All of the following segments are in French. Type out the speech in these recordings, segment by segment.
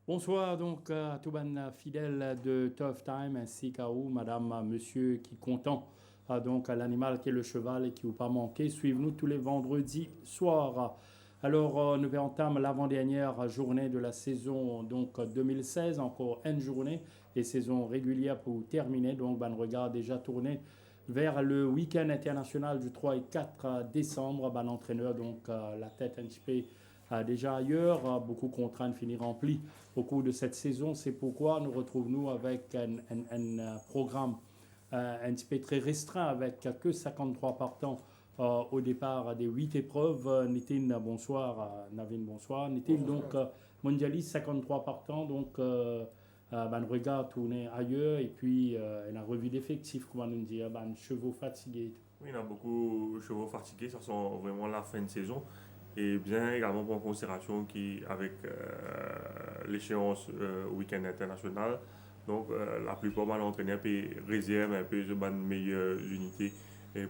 Bonsoir donc à tous les fidèles de Tough Time ainsi qu'à vous, madame, monsieur qui content donc à l'animal qui est le cheval et qui vous pas manquer. Suivez-nous tous les vendredis soirs. Alors nous entamons l'avant-dernière journée de la saison donc 2016, encore une journée et saison régulière pour terminer. Donc on regarde déjà tourner vers le week-end international du 3 et 4 décembre. L'entraîneur donc la tête un petit peu déjà ailleurs, beaucoup de contraintes de finir remplis au cours de cette saison. C'est pourquoi nous retrouvons avec un programme un petit peu très restreint avec que 53 partants au départ des 8 épreuves. Nitin, bonsoir. Navin, bonsoir. Nitin, donc mondialiste, 53 partants. Donc, on regarde tourner ailleurs et puis la revue d'effectifs, comment nous dire, chevaux fatigués. Oui, il y a beaucoup de chevaux fatigués, ça sent vraiment la fin de saison. Et bien également pour considération avec l'échéance week-end international, donc la plupart de l'entraîneur peut réserver un peu de meilleures unités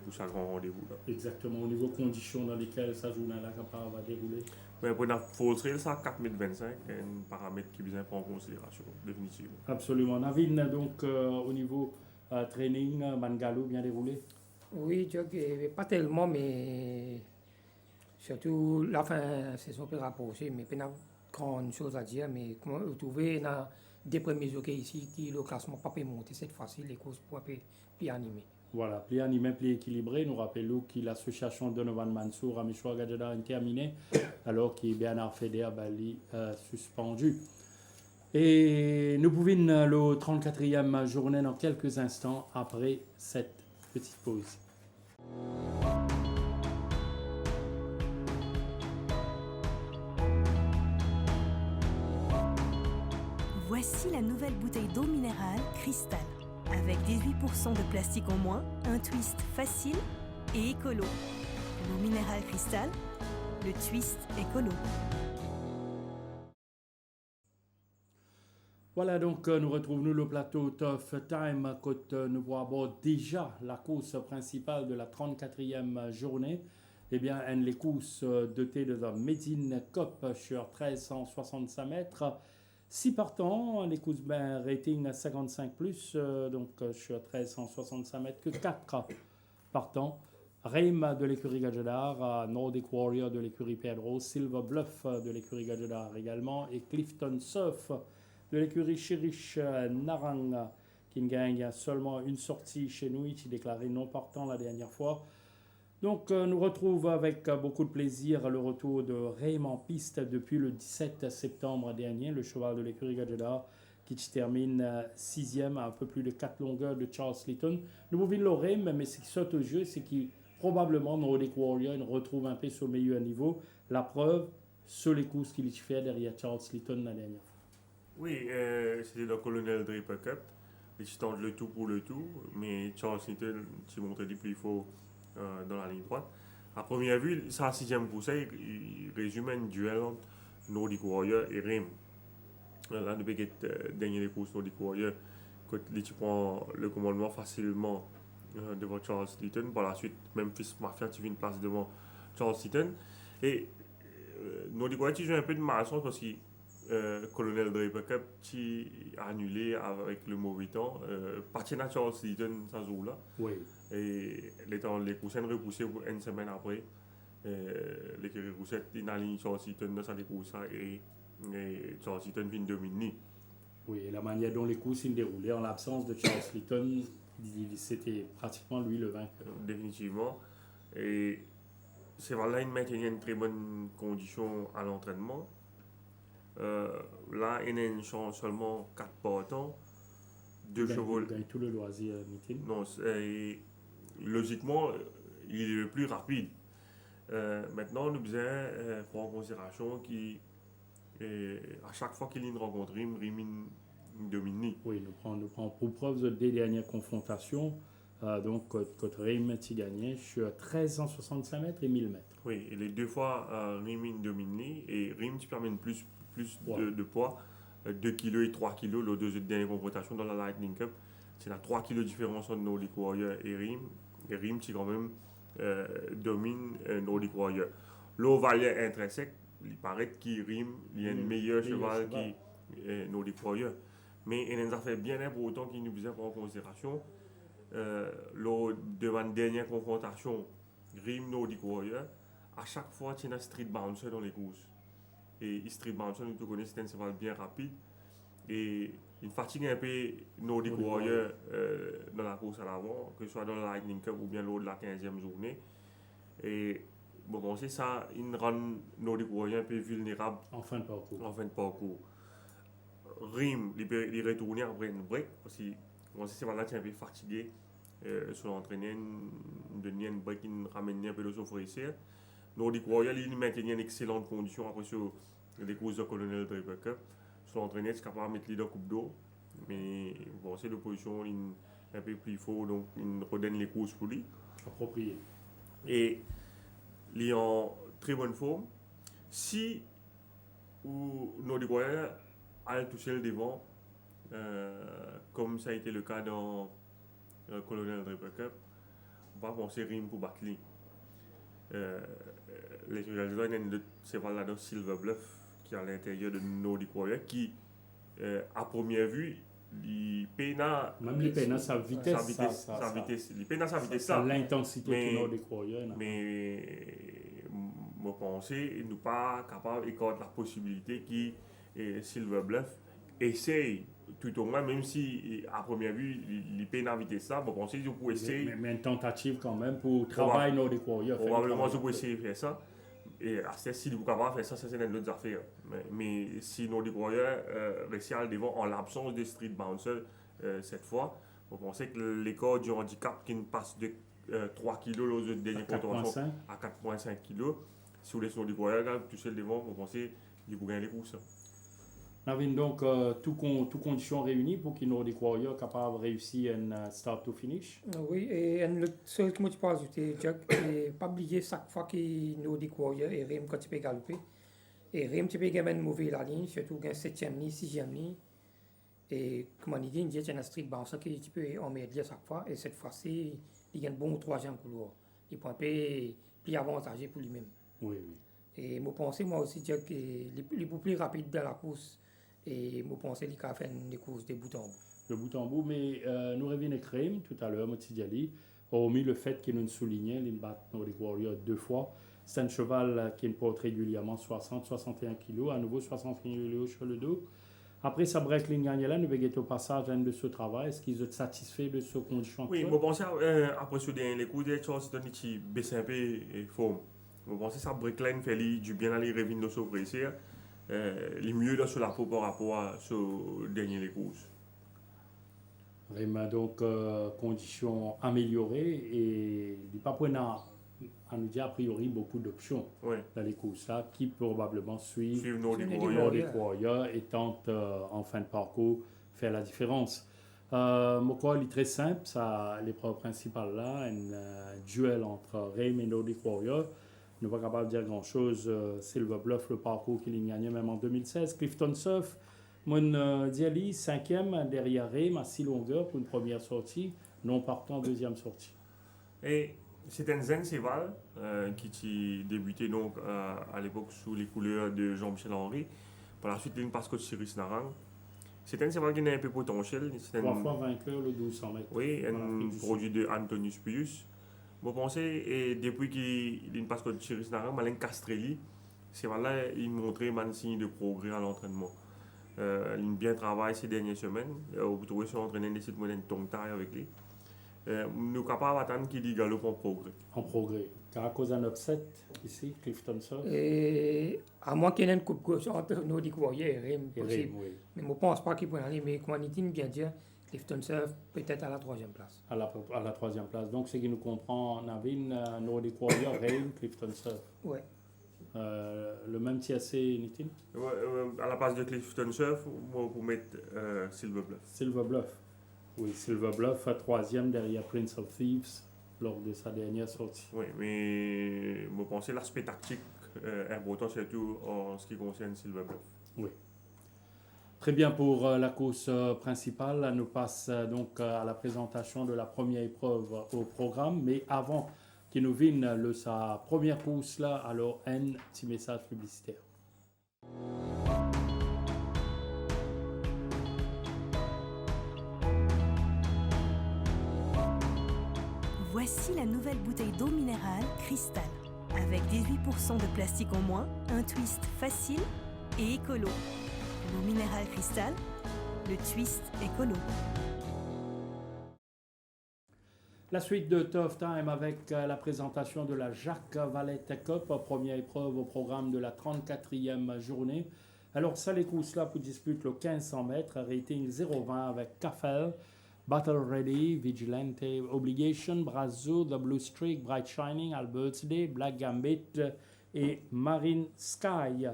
pour chaque grand rendez-vous. Là. Exactement, au niveau conditions dans lesquelles ça journée-là va dérouler. Mais pour la full trail, ça 4,25 m, c'est un paramètre qui est bien prendre en considération, définitivement. Absolument. Navin, donc au niveau training, Mangalo bien déroulé. Oui, pas tellement, mais surtout la fin de la saison peut rapprocher, mais pas grande chose à dire. Mais comment vous trouvez dans des premiers jockeys ici qui le classement pas peut monter cette fois-ci, les courses pour un peu plus animées. Voilà, plus animé, plus équilibré. Nous rappelons que l'association Donovan Mansour à Michoua Gadjada est terminée, alors que Bernard Feder est suspendu. Et nous pouvons le 34e journée dans quelques instants après cette petite pause. Voici la nouvelle bouteille d'eau minérale Cristal. Avec 18% de plastique en moins, un twist facile et écolo. L'eau minérale Cristal, le twist écolo. Voilà, donc nous retrouvons le plateau Tough Time, quand nous voyons déjà la course principale de la 34e journée. Eh bien, les courses dotées de la Medine Cup sur 1365 mètres. 6 partants, les courses rating 55 plus, donc sur 1365 mètres, que 4 partants. Reim de l'écurie Gadjadar, Nordic Warrior de l'écurie Pedro, Silver Bluff de l'écurie Gadjadar également, et Clifton Surf de l'écurie Chirish Narang, qui gagne seulement une sortie chez nous, qui déclaré non partant la dernière fois. Donc nous retrouvons avec beaucoup de plaisir le retour de Reim en piste depuis le 17 septembre dernier, le cheval de l'écurie Gadjadar, qui termine 6e à un peu plus de 4 longueurs de Charles Litton. Nous pouvons le Reim, mais ce qui saute au jeu, c'est qu'il probablement Nordic Warrior il retrouve un peu sur le meilleur niveau. La preuve, sur les courses qu'il fait derrière Charles Litton la dernière fois. Oui, c'était le colonel Draper Cup. Il tente le tout pour le tout, mais Charles Litton s'est montré le plus fort dans la ligne droite. À première vue, sa 6e course, il résume un duel entre Nordic Warrior et Reim. Là, depuis que dernier course Nordic Warrior, quand il prend le commandement facilement devant Charles Litton. Par la suite, Memphis Mafia qui vient une place devant Charles Litton. Et Nordic Warrior qui joue un peu de malchance parce que Colonel Draper Cup qui a annulé avec le mauvais temps. Parti à Charles Litton, ça joue là. Oui. Et les coussins repoussés une semaine après. L'écurie Roussette, il a ligne Charles Litton dans sa course et Charles Litton vient dominer. Oui, et la manière dont les courses se déroulaient en l'absence de Charles Litton, c'était pratiquement lui le vainqueur. Définitivement. Et c'est vrai, là, il maintenait une très bonne condition à l'entraînement. Là, il a une chance seulement 4 partants. 2 chevaux. Il gagne tout le loisir, Nitin. Non, logiquement, il est le plus rapide. Maintenant, nous devons prendre en considération qu'à chaque fois qu'il y a une rencontre, Rim domine. Oui, nous prenons pour preuve des dernières confrontations. Donc, contre Rim, tu gagné sur 1365 mètres et 1000 mètres. Oui, et les deux fois, Rim domine et Rim tu permets plus Ouais. de poids, 2 kg et 3 kg, les deux dernières confrontations dans la Lightning Cup. C'est la 3 kg de différence entre Nordic Warrior et Rim. Et Rim, tu quand même domine Nordic Warrior. L'eau valait intrinsèque, il paraît qu'il Rim, il y a un meilleur cheval qui Nordic Warrior. Mais il nous a fait bien pour autant qu'il nous faisait prendre en considération. Lors de ma dernière confrontation, Rim Nordic Warrior, à chaque fois, tu as un street bouncer dans les courses. Et street bouncer, nous te connaissons, c'est un cheval bien rapide. Et il fatigue un peu Nordic Warrior dans la course à l'avant, que ce soit dans la Lightning Cup ou bien lors de la 15e journée. Et bon, c'est ça, il rend Nordic Warrior un peu vulnérable En fin de parcours. Rim, il retourne après une break, parce que c'est là tu es un peu fatigué. Sur l'entraînement, il donne une break, il ramène un peu de souffrance. Nordic Warrior, il maintient une excellente condition après sur les courses de Colonel Draper Cup. Sur l'entraînement, il est capable de mettre les dans coupe d'eau. Mais bon, c'est l'opposition un peu plus fort, donc il redonne les courses pour lui. Approprié. Et il est en très bonne forme. Si Nordic Warrior a touché le devant, comme ça a été le cas dans Colonel Draper Cup, on va penser Rim pour battre lui. Les réalisateurs ont c'est là dans Silver Bluff qui est à l'intérieur de Nordic Warrior qui à première vue il peine Même les peines sa vitesse, il peine sa vitesse ça l'intensité du Nordic Warrior. Mais je pense qu'il n'est pas capable d'accorder la possibilité que Silver Bluff essaye tout au moins, même si à première vue il peine à vitesse ça, je pense qu'il peut essayer. Mais une tentative quand même pour travailler Nordic Warrior. Probablement je peux essayer de faire ça. Et si vous êtes capable de faire ça, c'est une autre affaire. Mais si Nordic Warrior réussit à le devant en l'absence de street bouncer cette fois, vous pensez que l'écart du handicap qui passe de 3 kg aux autres dernières contraventions à 4,5 kg, si vous laissez Nordic Warrior toucher le devant, vous pensez qu'il peut gagner les courses. Navin, donc, toutes conditions réunies pour qu'il Nordic Warrior capable de réussir un start to finish. Oui, et le seul que moi je peux ajouter, Jack, c'est pas oublier chaque fois qu'il Nordic Warrior et Rim quand tu peux galoper. Et Rim, tu peux gagner une mauvaise la ligne, surtout gagne 7e ligne, 6e ligne. Et comme on dit, il y a un street bouncer qui tu peux en mettre à chaque fois. Et cette fois-ci, il gagne bon au 3e couloir. Il peut un peu plus avantagé pour lui-même. Oui, oui. Et je pense moi aussi, Jack, qu'il est plus rapide dans la course. Et je pense qu'il a fait des courses de bout en bout. De bout en bout, mais nous revenons à Crème tout à l'heure, Motidiali, hormis le fait qu'il nous soulignait, il bat Nordic Warrior 2 fois. C'est un cheval qui porte régulièrement 60-61 kg, à nouveau 61 kg sur le dos. Après sa break ligne là, nous avons au passage de ce travail. Est-ce qu'ils sont satisfaits de ce condition actuelle? Oui, je pense après ce dernier coup, des choses qui sont baissées un peu et forme. Je pense que sa break line fait du bien aller revenir de ce précis. Les mieux dans la peau par rapport à ce dernier courses. Vraiment, donc, conditions améliorées et il n'y a pas à nous dire a priori beaucoup d'options dans les courses là qui probablement suivent Nordic Warrior et tentent en fin de parcours faire la différence. Mon call est très simple, l'épreuve principale là, un duel entre Rim et Nordic Warrior. Nous ne sommes pas capables de dire grand-chose. Silver Bluff, le parcours qu'il a gagné même en 2016. Clifton Surf, mon Diali, 5e derrière Rim à 6 longueurs pour une première sortie, non partant deuxième sortie. Et c'est un zen cheval qui a débuté donc, à l'époque sous les couleurs de Jean-Michel Henry. Par la suite, il passe contre Cyrus Narang. C'est un cheval qui a un peu potentiel. 3 fois vainqueur le 1200 mètres. Oui, un produit de Antonius Pius. Je pense que depuis qu'il passe contre Cyrus Narang, Malin Castrelli, c'est là il montrait un signe de progrès à l'entraînement. Il a bien travaillé ces dernières semaines. Vous trouvez son entraîneur des sites moyens de taille avec lui. Nous sommes capables d'attendre qu'il galope en progrès. En progrès. Car à cause d'un upset ici, Clifton Surf. Et à moins qu'il y ait une coupe gauche entre Nordic Warrior et Rim. Oui. Mais je ne pense pas qu'il peut aller. Mais comme on dit bien dire, Clifton Surf peut-être à la 3e place. À la 3e place. Donc, ce qui nous comprend, Navin, Nordic Warrior, Rim, Clifton Surf. Oui. Le même TSC, Nitin? À la place de Clifton Surf, moi, pour mettre Silver Bluff. Silver Bluff. Oui, Silver Bluff, troisième derrière Prince of Thieves lors de sa dernière sortie. Oui, mais je pense que l'aspect tactique est important, surtout en ce qui concerne Silver Bluff. Oui. Très bien pour la course principale. Nous passe donc à la présentation de la première épreuve au programme. Mais avant qu'il nous vienne sa première course là, alors un petit message publicitaire. Voici la nouvelle bouteille d'eau minérale Cristal. Avec 18% de plastique en moins, un twist facile et écolo. L'eau minérale Cristal, le twist écolo. La suite de Tough Time avec la présentation de la Jacques Valette Cup, première épreuve au programme de la 34e journée. Alors, ça, les courses-là pour dispute le 1500 mètres, rating 0,20 avec Caffel, Battle Ready, Vigilante, Obligation, Brazzo, The Blue Streak, Bright Shining, Albert's Day, Black Gambit et Marine Sky.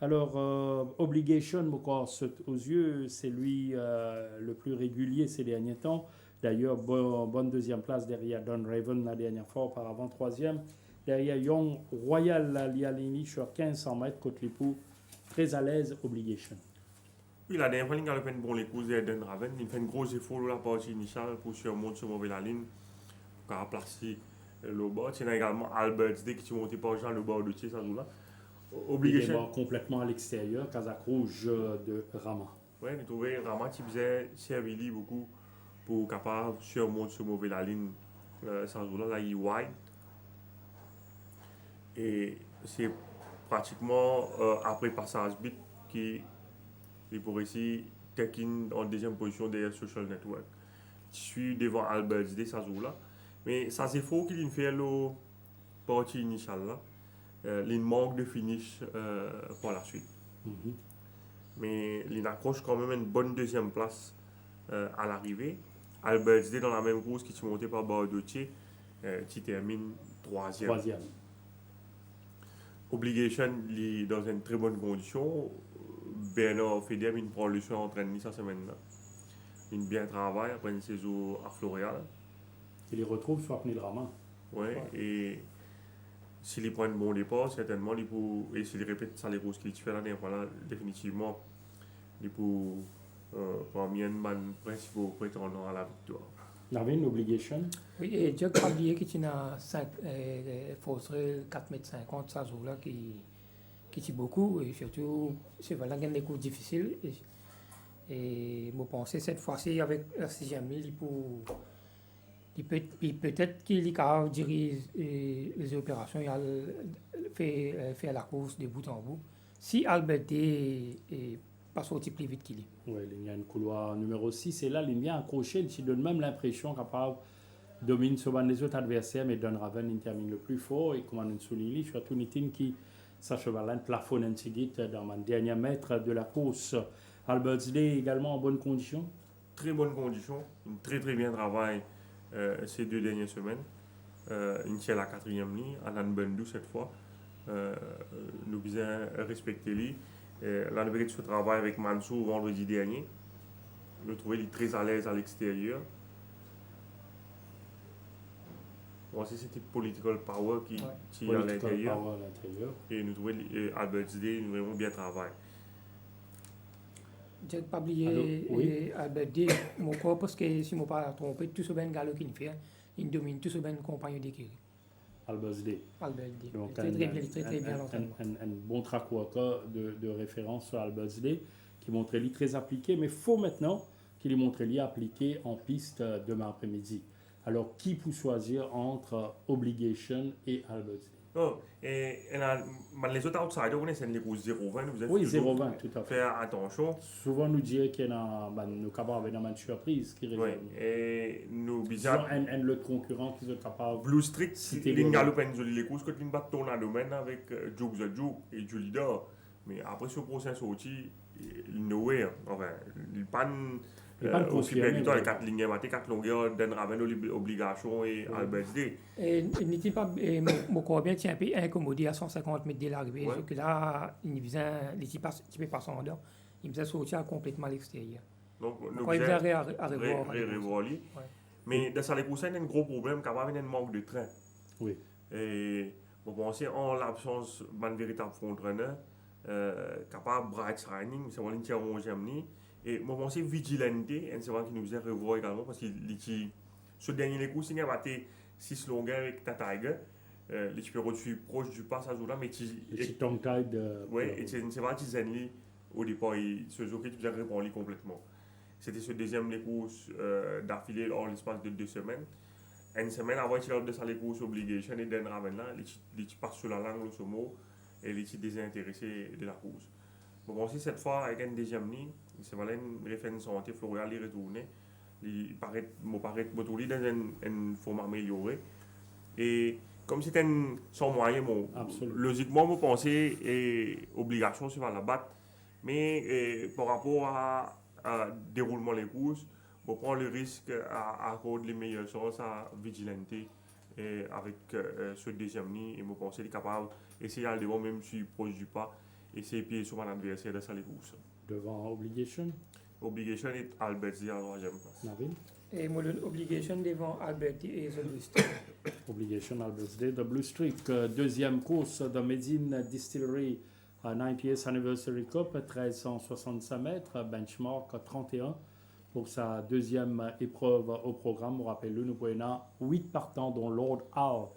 Alors, Obligation, encore aux yeux, c'est lui le plus régulier ces derniers temps. D'ailleurs, bonne deuxième place derrière Don Raven la dernière fois, auparavant troisième. Derrière Young Royal Lialini sur 1500 mètres, côte Lipou, très à l'aise, Obligation. Oui, la dernière fois, il a fait une bonne écoute de Don Raven. Il fait un gros effort dans la partie initiale pour surmonter sur la ligne, pour placer le bas. Il y a également Albert's Day qui est monté par Jean le bas de Thiers, ça joue là. Obligation. complètement à l'extérieur, Kazakh rouge de Rama. Oui, j'ai trouvé Rama qui faisait servir beaucoup pour capable surmonter sur la ligne, ça joue là, il est wide. Et c'est pratiquement après passage bit qui il pourrait ici take in en deuxième position derrière Social Network. Je suis devant Albert's Day, ça joue là. Mais ça c'est faux qu'il fait le partie initiale là. Il manque de finish pour la suite. Mm-hmm. Mais il accroche quand même une bonne deuxième place à l'arrivée. Albert's Day dans la même course qui est monté par Bardotier, qui termine troisième. Obligation est dans une très bonne condition. Bernard Fedem, il prend le soin d'entraînement cette semaine-là. Il bien travaille après une saison à Floréal. Il les retrouve sur Apnil Rama. Ouais, et s'il prend un bon départ, certainement, il peut, et s'il répète ça les courses qu'il fait l'année, voilà, définitivement, il peut parmi un man principaux prétendant à la victoire. Il y avait une obligation. Oui, et Jack Pablier qui tient à 5, Fosrel 4,50 m, ça joue-là qui tient beaucoup, et surtout, c'est vraiment des courses difficiles. Et je pense cette fois-ci, avec la 6e mille, peut-être qu'il dirige les opérations, il fait la course de bout en bout. Si Albert est pas sorti plus vite qu'il est. Oui, il y a un couloir numéro 6 et là, il est bien accroché, il donne même l'impression capable de dominer sur les autres adversaires, mais Don Raven il termine le plus fort et comme on souligne, surtout Nitin qui sa chevalin plafonne un petit dit dans le dernier mètre de la course. Albert's Day également en bonne condition. Très bonne condition, une très bien travail ces 2 dernières semaines. Il tient la 4e ligne, Alan Bendou cette fois. Nous bien respecter lui. L'année dernière, je travaille avec Mansour vendredi dernier. Je trouvais lui très à l'aise à l'extérieur. Bon, c'est cette political power qui est à l'intérieur. Et nous trouvons Albert's Day vraiment bien travaillé. Je n'ai pas oublié Albert Day, parce que si je ne me pas trompé, tout ce bien galop qu'il fait, il domine tout ce bien compagnon d'équipe. Albert's Day. Donc, très bien l'entraînement. Un bon track worker de référence sur Albert's Day qui montrait lui très appliqué, mais il faut maintenant qu'il ait montré lui appliqué en piste demain après-midi. Alors, qui peut choisir entre Obligation et Albert's Day? Oh, et les autres outsiders, on essaie de les courses 0,20. Vous êtes oui, 0,20, tout à fait. Faire attention. Souvent, nous disons qu'il y a nos capables d'avoir une surprise qui réserve. Oui, et nous bizarre. Un autre concurrent qui est capable. Blue Street, il galope une jolie les courses quand il bat tourner domaine avec Joke the Joke et Julida. Mais après ce procès sorti, il nowhere. Enfin, il panne Et pas de aussi confirmer, percutant les mais- 4 lignes maté 4 longueurs Dan Raven obligation et Albert D. Et n'était pas, mon corbien tient un peu incommodé à 150 mètres de l'arrivée. Ouais. Ce que là, il faisait, les types passant en dehors, il faisait sortir complètement à l'extérieur. Donc, nous Quand il faisait à revoir. revoir lui. Ouais. Mais dans ça, les coussins, il y a un gros problème, quand même, il y a un manque de train. Oui. Et vous pensez, en l'absence d'un véritable front-runner, capable de bright shining, c'est une tir 11e. Et vous pensez, vigilante, c'est vrai qu'il nous faisait revoir également, parce que ce dernier coup, il y a battu 6 longueurs avec ta Tiger. Les super suis proche du passage là, mais Et c'est tongue tide. ouais, et c'est vrai qu'ils aiment au départ, ce jockey qui nous a répondu complètement. C'était ce deuxième les courses d'affilée en l'espace de 2 semaines. Une semaine avant, il a de ça les courses obligation et Dan Raven là, il passe sur la langue le mot et il est désintéressé de la course. Bon, si cette fois avec un deuxième ligne, c'est vraiment une référence santé, Florian il retourne. Il paraît dans une forme améliorée. Et comme c'était sans moyen, bon, Absolument. logiquement, vous pensez et obligation sur la battre. Mais par rapport à déroulement des courses, on prend le risque à accorder les meilleures chances à vigilante avec ce deuxième ligne. Et vous pensez qu'il est capable d'essayer d'aller devant, même si proche du pas, essayer de pied sur un adversaire de ça les courses. Devant Obligation, Obligation est Albert à la 3e place. Navin. Et mon obligation devant Albert et The Blue Star. Obligation Albert Day, The Blue Streak. Deuxième course de Medine Distillery 90th Anniversary Cup, 1365 mètres, benchmark 31 pour sa deuxième épreuve au programme. On rappelle, nous prenons 8 partants dont Lord Al,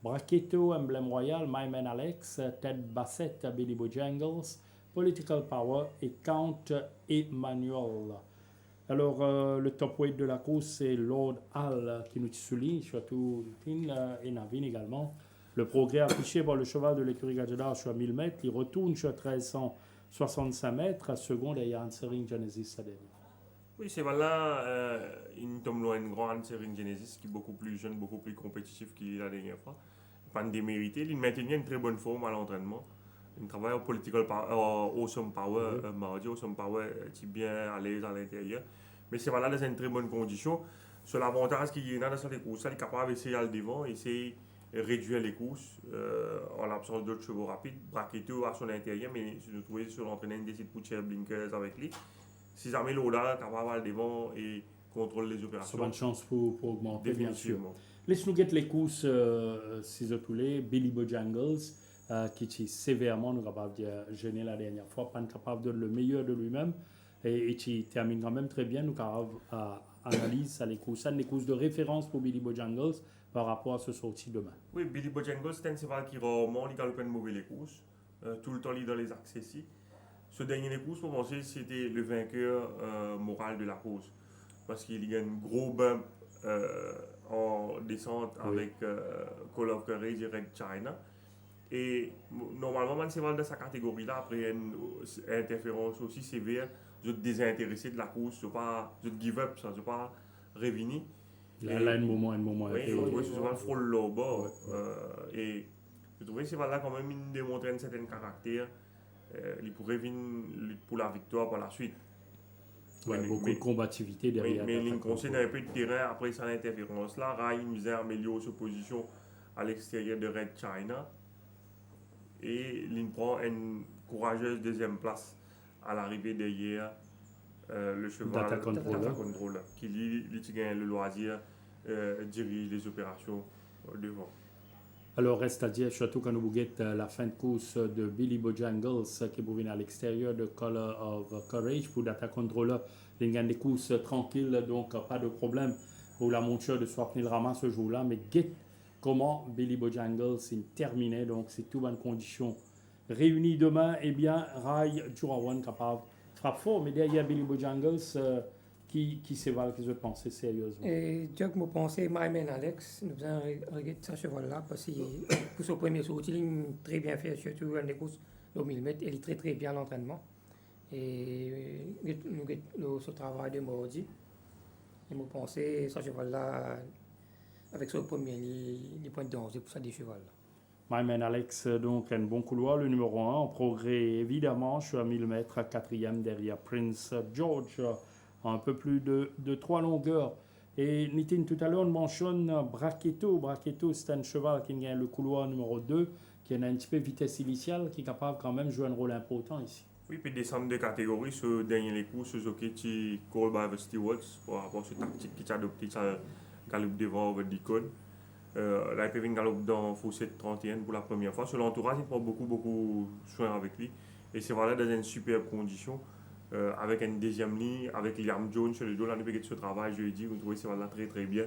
Bracchetto, Emblème Royal, My Man Alex, Ted Bassett, Billy Bojangles, Political Power et Count Emmanuel. Alors, le top weight de la course, c'est Lord Al qui nous souligne, surtout Tin et Navin également. Le progrès affiché par le cheval de l'écurie Gadjadar sur 1000 mètres, il retourne sur 1365 mètres, second derrière Answering Genesis Sadel. Oui, c'est voilà, il tombe loin une grande série Genesis qui est beaucoup plus jeune, beaucoup plus compétitif qu'il la dernière fois. Pas de démérité, il maintient une très bonne forme à l'entraînement. Il travaille au political power, awesome power, mardi, awesome power, est bien à l'aise à l'intérieur. Mais c'est voilà dans une très bonne condition. Sur l'avantage qu'il y a dans cette course, il est capable d'essayer à le devant, essayer de réduire les courses en l'absence d'autres chevaux rapides. Bracchetto à son intérieur, mais je trouvais sur l'entraînement décide de pousser blinkers avec lui. Si jamais l'Ola est capable d'aller devant et contrôle les C'est opérations. une bonne chance pour augmenter, bien sûr. Définitivement. Laisse-nous guetter les courses, ciseaux toulés, Billy Bojangles, qui est sévèrement, nous capable de gêner la dernière fois, pas capable de donner le meilleur de lui-même, et qui termine quand même très bien, nous capable analyse les courses de référence pour Billy Bojangles par rapport à ce sorti demain. Oui, Billy Bojangles, c'est un cheval qui rarement il galope une mauvaise course. Tout le temps, il est dans les axes ici. Ce dernier course, pour moi, c'était le vainqueur moral de la course. Parce qu'il y a un gros bump en descente avec Call of Courage et Red China. Et normalement, un cheval de sa catégorie-là, après une interférence aussi sévère, je suis désintéressé de la course, je ne give up, je ne pas revenir. Là, un moment. Oui, je suis souvent frôle le bas. Et je trouvais que ce cheval-là, quand même, il démontrait un certain caractère. Il pourrait venir pour la victoire par la suite. Ouais, beaucoup de combativité derrière. Mais il concède un peu de terrain après sa interférence là. Rai nous a amélioré sa position à l'extérieur de Red China. Et il prend une courageuse deuxième place à l'arrivée derrière le cheval Data Controller qui lui gagne le loisir dirige les opérations devant. Alors, reste à dire, surtout quand nous guettons la fin de course de Billy Bojangles qui est à l'extérieur de Color of Courage pour Data Controller. Il gagne des courses tranquilles, donc pas de problème pour la monture de Swapnil Rama ce jour-là. Mais guette comment Billy Bojangles est terminé, donc c'est tout bonne condition. Réunis demain, eh bien, Rai Jurawan capable frappe fort, mais derrière Billy Bojangles qui s'évale, qui se pense sérieusement. Et Dieu que me pensais, My Man Alex, nous avons regardé ce cheval-là parce que pour son premier sortie, il est très bien fait, surtout en des courses de 1000 mètres, il est très très bien à l'entraînement. Et nous avons ce travail de mardi. Et me pensais, ce cheval-là, avec son premier, il prend de danger pour ça des chevals. My Man Alex, donc un bon couloir, le numéro 1, en progrès évidemment, je suis à 1000 mètres, 4e derrière Prince George un peu plus de 3 longueurs. Et Nitin, tout à l'heure, on mentionne Brachetto. Brachetto, c'est un cheval qui gagne le couloir numéro 2, qui a un petit peu de vitesse initiale, qui est capable quand même de jouer un rôle important ici. Oui, puis descendre de catégorie, ce dernier coup, Suzuki qui call by Stewart, par rapport à ce tactique qui a adopté, ça galope devant over Deacon. Là, il peut venir galope dans Fossette 31 pour la première fois. Sur l'entourage, il prend beaucoup soin avec lui. Et c'est voilà dans une superbe condition. Avec une deuxième ligne, avec Liam Jones sur le dos, là, nous avons ce travail jeudi, vous trouvez c'est voilà très bien.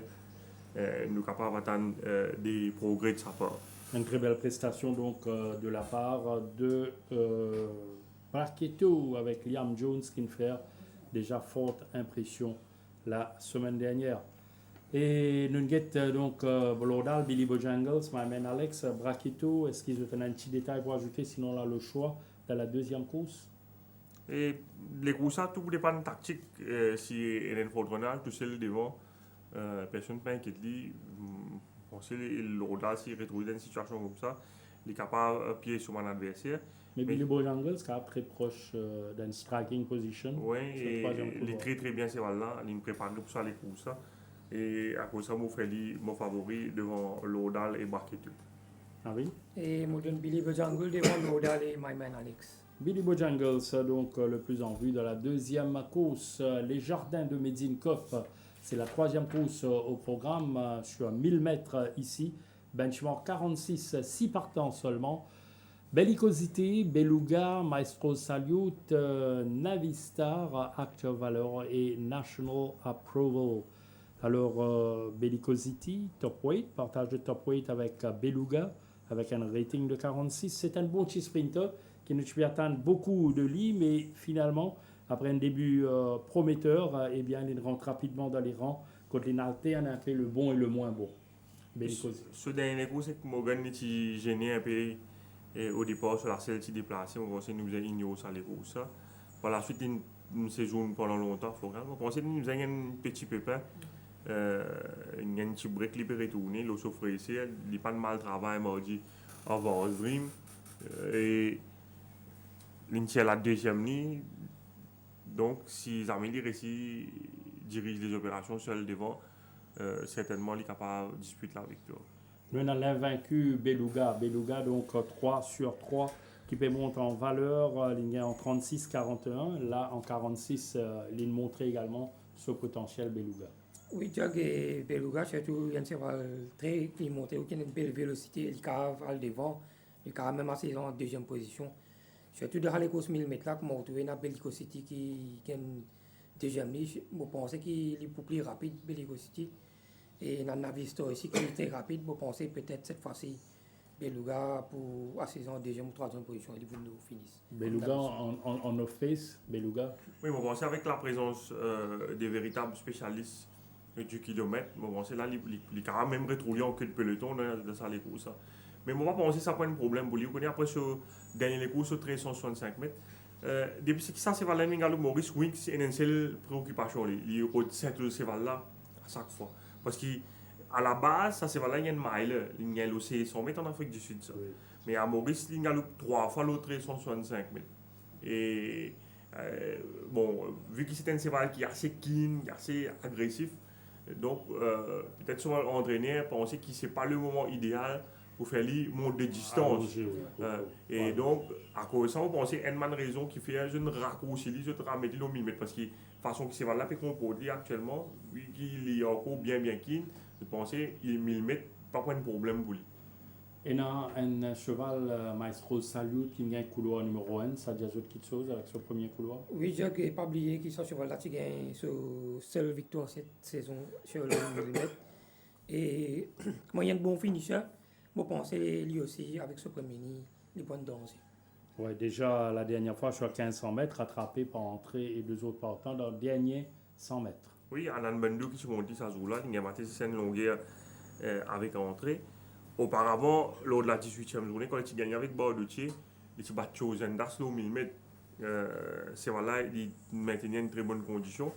Nous sommes capables d'attendre des progrès de sa part. Une très belle prestation donc de la part de Brachetto avec Liam Jones qui nous fait déjà forte impression la semaine dernière. Et nous avons donc Blodal, Billy Bojangles, my man Alex, Brachetto. Est-ce qu'ils ont un petit détail pour ajouter, sinon là le choix dans la deuxième course? Et les courses, tout dépend de la tactique. Si Hélène Fordronal, tout seul devant, personne ne peut inquiéter. Pensez le Rodal, s'il retrouve dans une situation comme ça, il est capable de pied sur mon adversaire. Mais Billy Bojangles est très proche d'une striking position. Oui, et il est très bien, c'est là. Il me prépare pour ça les courses. Et à cause de ça, mon frère, mon favori devant Lodal et Brachetto. Ah oui? Et moi donne Billy Bojangles devant Lodal et My Man Alex. Billy Bojangles, donc le plus en vue dans la deuxième course, les Jardins de Medinkov. C'est la troisième course au programme sur 1000 mètres ici. Benchmark 46, 6 partants seulement. Bellicosity, Beluga, Maestro Salute, Navistar, Active Valor et National Approval. Alors, Bellicosity, top weight, partage de top weight avec Beluga, avec un rating de 46. C'est un bon petit sprinter qui ne peut attendre beaucoup de lui, mais finalement, après un début prometteur, eh bien, il rentre rapidement dans les rangs. Quand il alterne un peu le bon et le moins bon. Ce dernier coup, c'est que Morgan était gêné un peu au départ sur la selle qui déplacée. On pensait que nous avons ignoré ça, les courses. Par la suite, nous séjournons pendant longtemps. On pensait que nous avions un petit pépin. Il y a un petit break qui peut retourner. L'eau s'offre ici. Il n'y a pas de mal travail mardi avant Dream. Et l'Intia la deuxième ligne. Donc, si Zameli réussit dirige les opérations seul devant, certainement il est capable de disputer la victoire. Nous avons l'invaincu Beluga. Beluga, donc 3 sur 3, qui peut monter en valeur. Il en 36-41. Là, en 46, il montre également ce potentiel Beluga. Oui, Jack et Beluga, surtout, il y a un cheval très qui monte, qui a une belle vélocité, il cave à devant, il cave même assez en deuxième position. Surtout dans les courses 1000 mètres là, comme on retrouve dans Bellicosity qui a une deuxième ligne, je pense qu'il est plus rapide, Bellicosity. Et dans Navistar aussi, qui est très rapide, je pense peut-être cette fois-ci, Beluga pour la saison deuxième ou troisième position, il va nous finir. Beluga en off-pace, Beluga. Oui, je pense avec la présence des véritables spécialistes du kilomètre, je pense là, il a quand même retrouvé en queue de peloton dans ça les courses. Mais moi, je pense que ça pas un problème pour lui. Vous connaissez après ce dernier course au 1365 mètres. Depuis que ça, c'est Valérie Mingalo Maurice Winks, il y a une seule préoccupation. Il rôde cette cheval là à chaque fois. Parce qu'à la base, ça c'est Valérie, il y a une mile, il y a l'OC 100 mètres en Afrique du Sud. Ça. Oui. Mais à Maurice, il y a 3 fois l'autre 1365 mètres. Et bon, vu que c'est un cheval qui est assez keen, assez agressif, donc peut-être son entraîneur pensait que ce n'est pas le moment idéal pour faire lui monter de distance. Et donc, à cause de ça, on pensait qu'il y a une raison qui fait un jeune raccourci, il se ramène au 1000 mètres. Parce que de façon que c'est là qu'on produit actuellement, vu qu'il est encore bien keen, je pensais qu'il est 1000 mètres, pas de problème pour lui. Et dans un cheval Maestro Salute qui gagne couloir numéro 1, ça dit quelque chose avec ce premier couloir? Oui, je n'ai pas oublié que ce cheval-là qui gagne sa seule victoire cette saison sur le 1000 mètres. Et moi, il y a un bon finisher. Je pense lui aussi, avec ce premier nid, les points de danser. Oui, déjà la dernière fois, sur 1500 mètres, rattrapé par entrée et 2 autres partants dans le dernier 100 mètres. Oui, Alan Bendou qui se monte ça jour-là, il a maté une longueur avec entrée. Auparavant, lors de la 18e journée, quand il gagnait avec Bordeutier, il s'est battu aux Endas au 1000 mètres. C'est voilà, il maintenait une très bonne condition.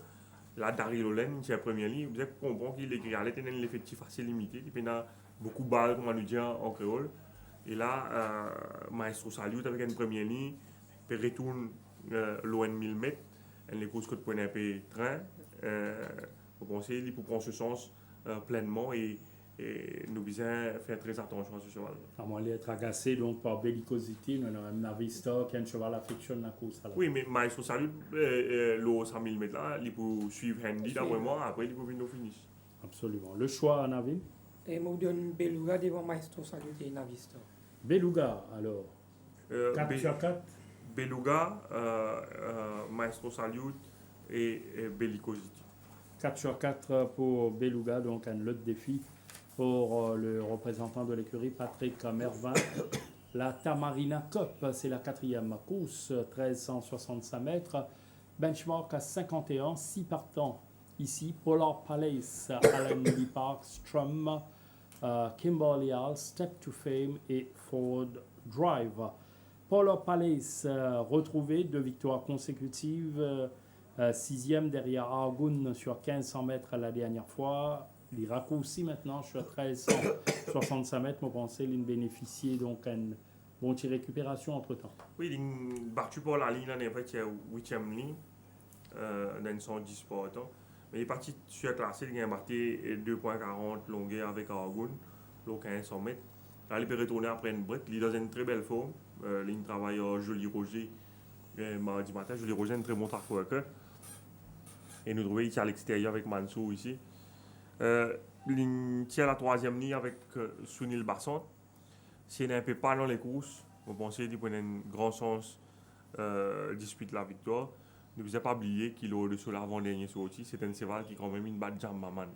Là, Daryl Olen, c'est la première ligne. Vous avez compris qu'il est gréalé, il a un effectif assez limité. Il a beaucoup de balles, comme on nous dit en créole. Et là, Maestro Salute avec une première ligne, puis retourne l'ON 1000 mètres. les courses que tu prenais un peu train, vous pensez, il faut prendre ce sens pleinement et nous besoin faire très attention à ce cheval. À moins d'être agacé donc par bellicosité, nous avons un Navista qui a un cheval affectionne la course. Alors. Oui, mais Maestro Salut, le 100 mm là, il peut suivre Handy dans le moment, après il peut venir au finish. Absolument. Le choix, Navin? Et moi, je donne Beluga devant Maestro Salut et Navista. Beluga, alors. 4 sur 4. Beluga, Maestro Salut et Bellicosity. 4 sur 4 pour Beluga, donc un autre défi pour le représentant de l'écurie Patrick Mervin. La Tamarina Cup, c'est la 4e course, 1365 mètres, benchmark à 51, 6 partants ici, Polar Palace, Allenby Park, Strum, Kimberley Hall, Step to Fame et Ford Drive. Polar Palace retrouvé 2 victoires consécutives, 6e derrière Argoun sur 1500 mètres la dernière fois. Il raccourcit maintenant sur 1365 mètres. Moi, je pense qu'il bénéficier donc une bonne récupération entre temps. Oui, il est battu pour la ligne, il est fait 8e ligne dans 110 portants. Mais il est parti sur la classe, il a battu 2,40 longueur avec Argoun, donc 1500 mètres. Là, il peut retourner après une break. Il est dans une très belle forme. Il travaille à Joli Roger mardi matin. Joli Roger est un très bon track worker. Et nous trouvons ici à l'extérieur avec Mansour ici. Il tient la 3e ligne avec Sunil Bassant. S'il n'est un peu pas dans les courses, vous pensez qu'il prend un grand sens dispute la victoire. Ne vous avez pas oublié qu'il est au-dessus de l'avant-dernier sorti. C'est un cheval qui quand même une batte Jambaman.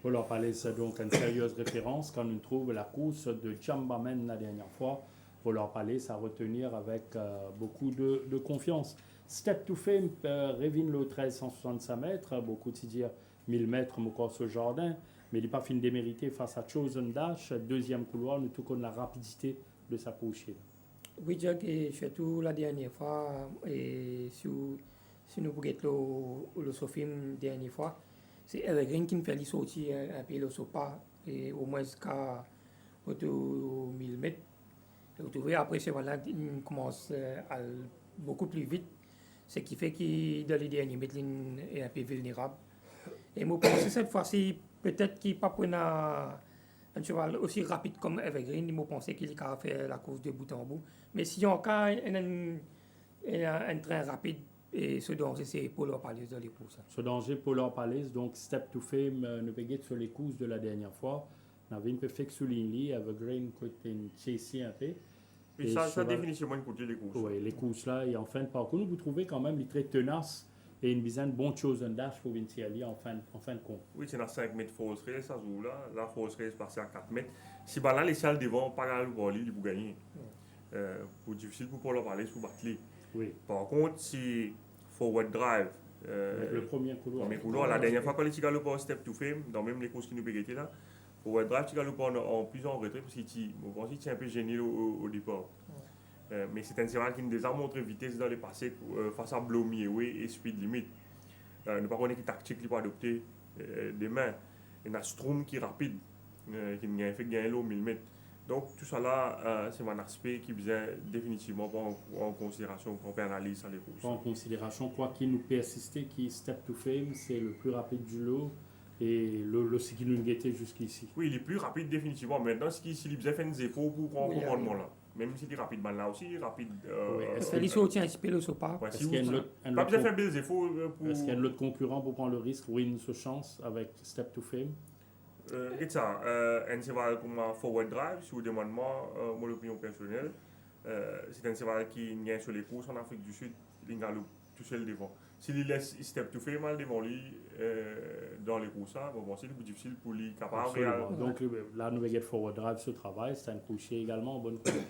Polar Palace a donc une sérieuse référence quand on trouve la course de Jambaman la dernière fois. Polar Palace à retenir avec beaucoup de confiance. Step to Fame, Revin le 1365 mètres, beaucoup de dire 1000 mètres encore ce jardin, mais il n'est pas fini démérité face à Chosen Dash, 2e couloir, nous tout connaissons la rapidité de sa course. Oui, Jack, et surtout la dernière fois, et si nous regardons le Sofim la dernière fois, c'est Evergreen qui me fait sortir un peu le sopa, et au moins jusqu'à 1000 mètres. Et vous trouvez, après, c'est voilà, il commence à beaucoup plus vite, ce qui fait qu'il dans les derniers mètres, il est un peu vulnérable. Et moi, je pense que cette fois-ci, peut-être qu'il n'est pas pris un cheval aussi rapide comme Evergreen, je pensais qu'il a fait la course de bout en bout. Mais si on a un train rapide, et ce danger, c'est Polar Palace dans les courses. Ce danger, Polar Palace, donc Step to Fame, nous peut sur les courses de la dernière fois. On avait une perfecte souligne, Evergreen qui était chassé un peu. Et ça définitivement une côté les courses. Oui, les courses là, et en fin de parcours, vous trouvez quand même les très tenaces et une dizaine de bons choses en dash pour venir aller en fin de compte. Oui, c'est dans 5 mètres force race, ça joue là. La force race passe à 4 mètres. Si là, les salles devant, pas grave pour lui, il peut gagner. Pour difficile pour leur parler, pour battre. Oui. Par contre, si forward drive, le premier couloir. La dernière fois, quand les Tigalo pour Step to Fame, dans même les courses qui nous pégaient là, forward drive, Tigalo en plus en retrait, parce qu'il est un peu gêné au départ. Mais c'est un cheval qui nous a montré vitesse dans les passés face à Blow Me Away et Speed Limit. Nous ne connaissons pas tactique qu'il peut adopter demain. Il y a Strom qui est rapide, qui a fait gagner l'eau 1000 mètres. Donc tout ça là, c'est un aspect qui vient définitivement prendre en considération quand on fait analyse à l'écoute. En considération, quoi qu'il nous persiste, qui Step to Fame, c'est le plus rapide du lot et ce qui nous guettait jusqu'ici. Oui, il est plus rapide définitivement. Maintenant, s'il a fait des efforts pour prendre le commandement là. Même si il est rapide, là aussi, il est rapide. Est-ce qu'il sortit un petit peu le sopa? Est-ce qu'il y a des efforts Est-ce qu'il y a un autre concurrent pour prendre le risque, win ce chance avec Step to Fame? Regarde ça, un cheval comme un forward drive, si vous demandez mon opinion personnelle, c'est un cheval qui vient sur les courses en Afrique du Sud, il a tout seul devant. S'il laisse Step to Fame mal devant lui dans les courses, c'est plus difficile pour lui capable. Donc là, nous avons forward drive ce travail, c'est un coucher également en bonne condition.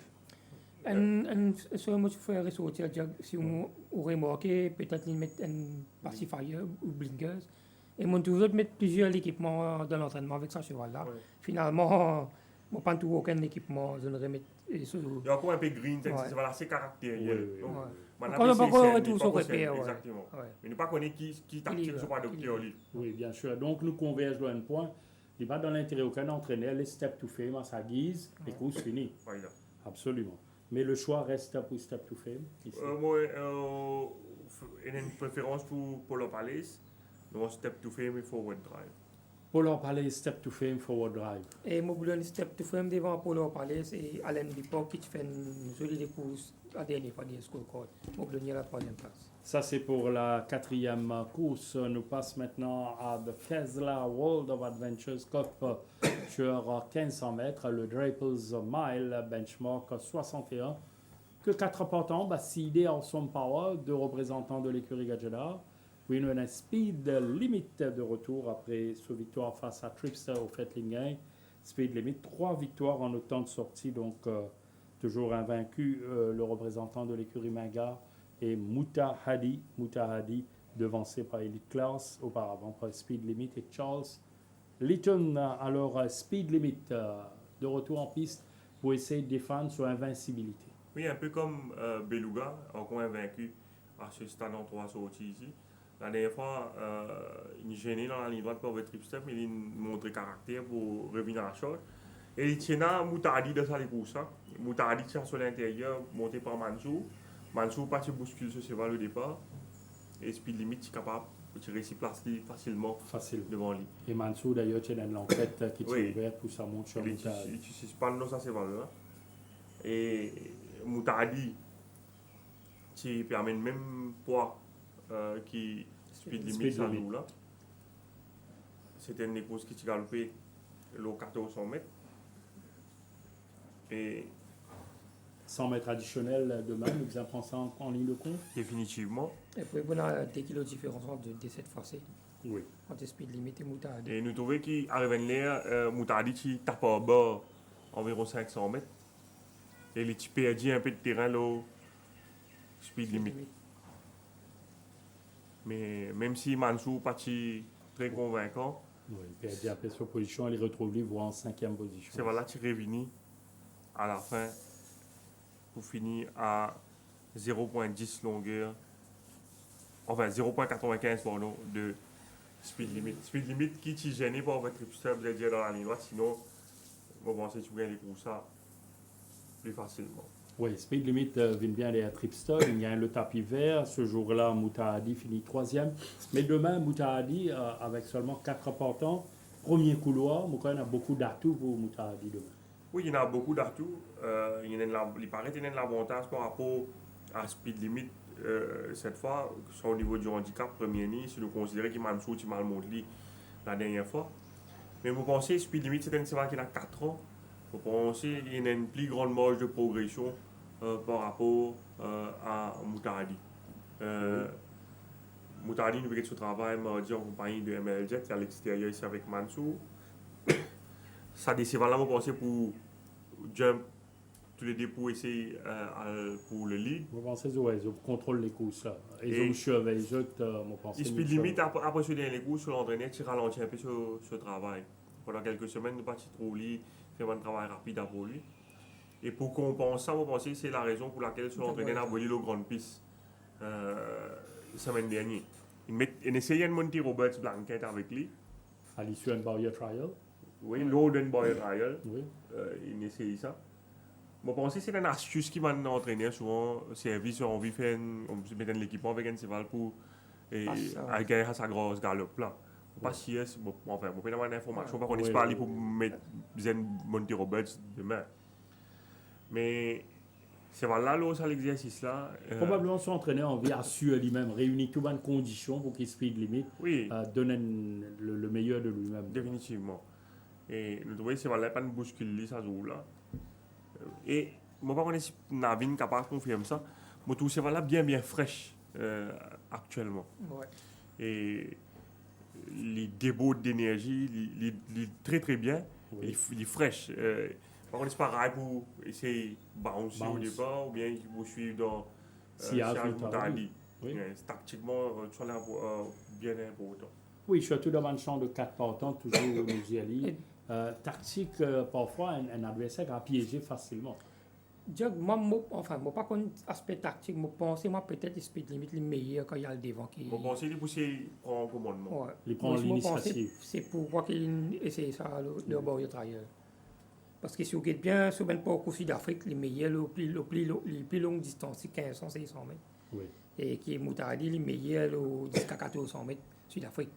Sur moi, je ferais ressortir, si on aurait remarqué, peut-être ils mettent un pacifier ou blinkers. Et mon toujours mettre plusieurs équipements dans l'entraînement avec ce cheval-là. Ouais. Finalement, je ne pas tout aucun équipement, je ne remets. Il y a encore un peu green, c'est assez caractériel. On n'a pas encore tout sur repère. Exactement. Mais nous ne pas qui tactique sur adopter au livre. Oui, bien sûr. Donc nous convergeons à un point. Il va dans l'intérêt aucun entraîneur, les Step to Fame à sa guise, et course finie. Voilà. Absolument. Mais le choix reste pour Step to Fame. il y a une préférence pour Polo Palace, donc step to fame et forward drive. Polar Palace Step to Fame Forward Drive. Et moi, je step to frame devant Polo Palace et Alain Dupont qui fait une jolie course à dernière fois des scorecards. Moi, je la troisième place. Ça, c'est pour la 4e course. Nous passe maintenant à The Kesla World of Adventures Cup sur 1500 mètres, le Drapels Mile, benchmark 61. Que 4 partants, Bassidé, Awesome Power, 2 représentants de l'écurie Gadjedar. Winner Speed Limit de retour après sa victoire face à Tripster au Fetlingen. Speed Limit, 3 victoires en autant de sorties, donc toujours invaincu, le représentant de l'écurie Mingar. Et Mouta Hadi, devancé par Elite Class, auparavant par Speed Limit et Charles Litton. Alors, Speed Limit, de retour en piste pour essayer de défendre son invincibilité. Oui, un peu comme Beluga, encore invaincu à ce stade en 3 sorties ici. La dernière fois, il est gêné dans la ligne droite pour le tripster, mais il a montré caractère pour revenir à la charge. Et il tient à Moutadi dans sa course. Moutadi tient sur l'intérieur, monté par Mansour. Mansour pas se bouscule sur ses balles au départ. Et Speed Limit est capable de tirer ses places facilement Facile. devant lui. Et Mansour, d'ailleurs, tient une enquête qui est Oui. ouverte pour sa montre sur Il Moutadi. ne suspend dans ses balles. Et Moutadi, qui permet le même poids qui Speed Limit Speed ça Limit. nous là. C'était une course qui a galopé le 1400 mètres. Et 100 mètres additionnels demain, nous allons prendre ça en ligne de compte. définitivement. Et puis, on a des kilos de différence de cette fois-ci, Oui. entre Speed Limit et Moutard. Et nous trouvons qu'il arrive en l'air, Moutadi qui tape en bas environ 500 mètres. Et il a perdu un peu de terrain là, Speed Limit. Mais même si Mansour n'est pas très convaincant, Oui, puis elle a perdu sa position, elle est retrouvée voire en 5e position. c'est voilà qu'il est revenu à la fin pour finir à 0,10 longueur, enfin 0,95 pardon, de Speed Limit. Speed Limit qui est gêné par votre tripster, vous allez dire dans la ligne droite, sinon, on va penser que tu gagnes les courses ça plus facilement. Oui, Speed Limit vient bien des Tripster, il gagne le tapis vert. Ce jour-là, Moutahadi finit 3e. Mais demain, Moutahadi, avec seulement 4 partants, premier couloir, il y a beaucoup d'atouts pour Moutahadi demain. Oui, il y en a beaucoup d'atouts. Il paraît qu'il y a de l'avantage par rapport à Speed Limit cette fois, soit au niveau du handicap, premier nid, si nous considérons qu'il m'a mal monté la dernière fois. Mais vous pensez que Speed Limit, c'est un cheval qui a 4 ans. Vous pensez qu'il y a une plus grande marge de progression par rapport à Moutahadi. Moutahadi, nous fait ce travail mardi en compagnie de ML Jet à l'extérieur ici avec Mansour. Ça des chevals là, vous pensez pour jump tous les deux pour essayer pour le lead. Vous pensez qu'ils contrôlent les courses là. Ils Et- ont surveillé les autres, vous pensez. Et Speed Limit, après ce dernier coup, sur l'entraîneur, tu ralentis un peu ce travail. Pendant quelques semaines, nous pas trop lui, faire un travail rapide pour lui. Et pour compenser ça, vous pensez que c'est la raison pour laquelle sur l'entraîneur a volé le Grand Piste la semaine dernière. Il essayait de monter Roberts Blanket avec lui. À l'issue d'un barrier trial. Oui, Loden Boy Trial. Oui. Il essayait ça. Moi, je pense que c'est une astuce qui m'a entraîné souvent. Service, on veut faire on met l'équipement avec un cheval pour gagner sa grosse galope là. Pas si bon, enfin, on peut avoir une information, par contre, Oui, on pas oui. pour mettre Monty Roberts demain. Mais c'est voilà là, ça l'exercice là. Probablement son entraîneur a envie assurer lui-même, réunir toutes les conditions pour qu'il Speed Limit Oui, donne le meilleur de lui-même. définitivement. Et nous trouvons que c'est voilà, pas une bouscule ça joue là. Et moi, par contre, si Navin capable de confirmer ça, moi, tout c'est voilà bien fraîche actuellement. Ouais. Et les débats d'énergie, les très bien, Oui. les fraîches. Par contre, c'est pareil pour essayer de bouncer au Bounce. départ ou bien vous suivre dans Sillage Sillage Moutahadi. Moutahadi. Oui. Tactiquement, tu as bien important. Oui, surtout dans un champ de 4 partants, toujours où nous y allons. Tactique, parfois, un adversaire a piégé facilement. Jack, moi, pas contre aspect tactique, moi, pense peut-être que Speed Limit est meilleur quand il y a le devant qui. Vous pensez que pousser prend un commandement. Ouais. Il prend Moi, l'initiative. C'est pourquoi qu'il essaie ça, le barrier trial. Parce que si vous regardez bien, sur le parcours Sud-Afrique, les meilleurs, les plus longues distances, c'est 1500, 600 mètres. Oui. Et qui est Moutadi, il est meilleur au 10 à 1400 mètres Sud-Afrique.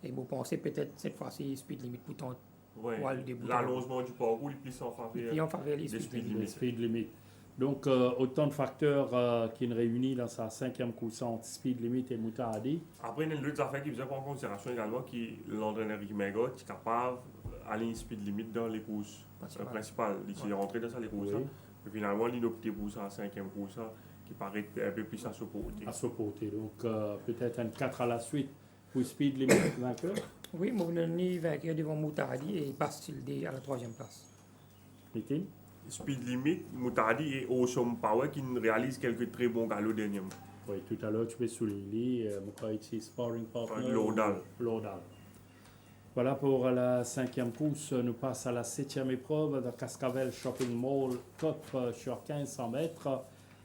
Et vous pensez peut-être cette fois-ci, speed limit pour tenter. Ouais. Ouais, le début. L'allongement du parcours, il est plus en Et puis faveur en faveur des des speed speed limit. Le limit. speed limit. Donc, autant de facteurs qui nous réunissent dans sa 5e course entre speed limit et Moutadi. Après, il y a d'autres affaires qui prennent en considération également qui l'entraîneur Ricky Mengot est capable d'aller speed limit dans les courses principales. Il est rentré dans ça, les courses. Oui. Et finalement, il a opté pour ça, 5e course, qui paraît un peu plus à supporter. À supporter. Donc, peut-être un 4 à la suite pour speed limit vainqueur. Oui, Mounani vainqueur devant Moutadi et Bastille D à la 3e place. Nitin? Speed limit, Moutadi et Awesome Power qui réalisent quelques très bons galops dernièrement. Oui, tout à l'heure, tu peux souligner Moukaichi Sparring Partner. Laudal. Laudal. Voilà pour la 5e course. Nous passons à la 7e épreuve de Cascavel Shopping Mall Cup sur 1500 mètres.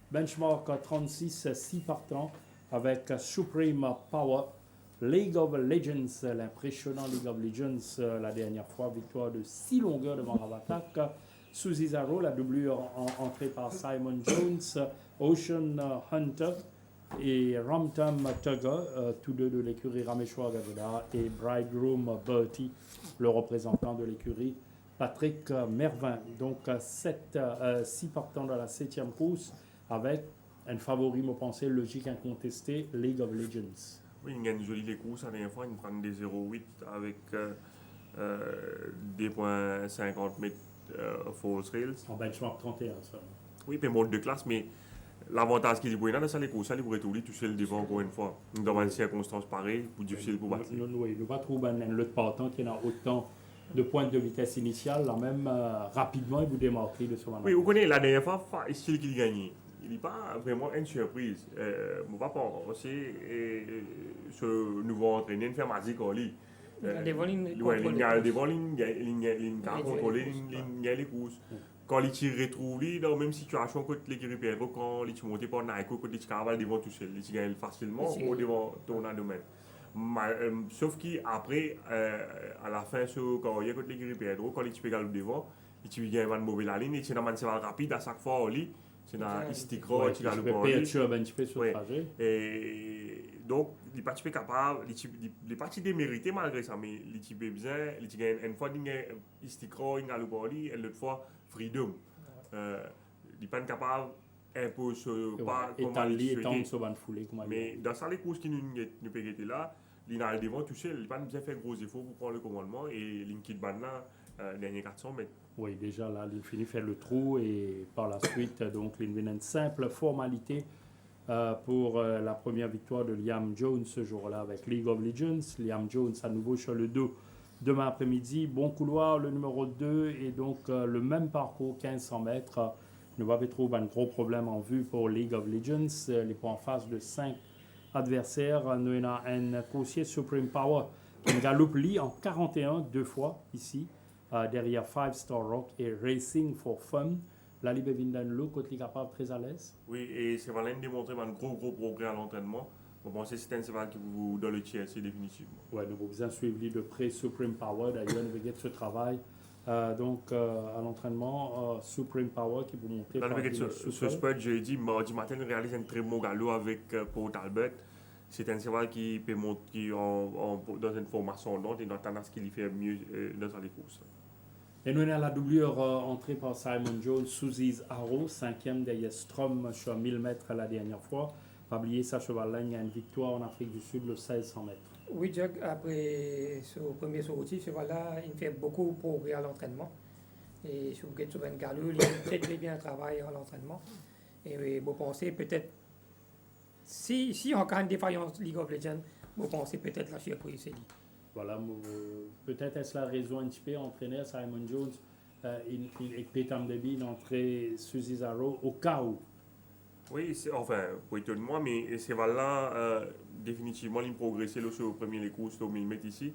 Benchmark 36, 6 partants avec Supreme Power. League of Legends, l'impressionnant League of Legends, la dernière fois, victoire de 6 longueurs devant Ravatak. Suzy Zaro, la doublure entrée par Simon Jones, Ocean Hunter et Ramtam Tugger, tous deux de l'écurie Rameshwar Gavoda, et Bridegroom Bertie, le représentant de l'écurie Patrick Mervin. Donc 6 partants dans la 7e course avec un favori, me pensez, logique incontesté, League of Legends. Oui, il gagne joli les courses. La dernière fois, il prend des 0,8 avec des points 50 mètres false rails. En benchmark 31, ça. Oui, puis monte de classe, mais l'avantage qu'il y a dans les courses, il pourrait toucher le devant encore une fois. Dans une circonstance pareille, plus difficile pour battre. Oui, nous pas trouver un autre partant qui a autant de points de vitesse initiale, là même rapidement, il vous démarquer de ce moment. Oui, vous connaissez, la dernière fois, il style qu'il gagnait. Il n'est pas vraiment une surprise. Je ne vais pas penser ce nouveau entraîneur, il fait Mazik Oli. Devant ligne Devant ligne, ligne contrôler les courses. Quand il retrouve dans la même situation que l'équipe Pierrot, quand il monte par Naiko, quand il cavale devant tout seul, il gagne facilement ou devant ton domaine. Sauf qu'après, à la fin, quand il y a l'équipe Pierrot, quand il peut gagner devant, il gagne une mauvaise ligne, il est dans une rapide à chaque fois, c'est dans Istikro, il gagne le trajet. Et donc, il n'est pas capable, il n'est pas démérité malgré ça, mais il est bien, il gagne une fois, il gagne Istikro, il gagne le body, et l'autre fois, Freedom. Il n'est pas capable d'imposer pas comme il souhaite. Mais dans ça, les courses qui nous payent là, il a devant touché, il n'a pas bien fait gros efforts pour prendre le commandement et l'inquiète là, dernier 400 mètres. Oui, déjà là, il finit faire le trou et par la suite, donc, il vient une simple formalité pour la première victoire de Liam Jones ce jour-là avec League of Legends. Liam Jones à nouveau sur le dos demain après-midi. Bon couloir, le numéro 2 et donc le même parcours, 1500 mètres. Nous avons trouvé un gros problème en vue pour League of Legends. Les points en face de 5 adversaires. Nous avons un coursier Supreme Power qui galope lui en 41 deux fois ici. Derrière 5 Star Rock et Racing for Fun. La Libe Vindanlo, côté capable, très à l'aise. Oui, et c'est vraiment démontré un gros progrès à l'entraînement. Vous pensez que c'est un cheval qui vous donne le TSC définitivement. Oui, nous vous avons suivi de près Supreme Power. D'ailleurs, nous avons ce travail. À l'entraînement, Supreme Power qui vous montre. Ce spot, j'ai dit, mardi matin, il réalise un très bon galop avec Paul Talbot. C'est un cheval qui peut monter dans une formation lente et dans tendance qu'il fait mieux dans les courses. Et nous avons la doublure entrée par Simon Jones, Suzy's Arrow, 5e derrière Strom sur 1000 mètres la dernière fois. Pas oublier sa cheval-là, il y a une victoire en Afrique du Sud, le 1600 mètres. Oui, Jack, après ce premier sortie, ce voilà, il fait beaucoup de progrès à l'entraînement. Et sur Ben Galou, il fait très bien travaillé à l'entraînement. Et vous pensez peut-être, si on a une défaillance League of Legends, vous pensez peut-être la surprise, c'est dit. Voilà, peut-être est-ce la raison un petit peu entraîneur Simon Jones et Peter Mdebi d'entrer Suzy Zaro au cas où. Oui, enfin, pour étonner-moi, mais ces là définitivement, il progressait sur le premier les courses au 1000 mètres ici.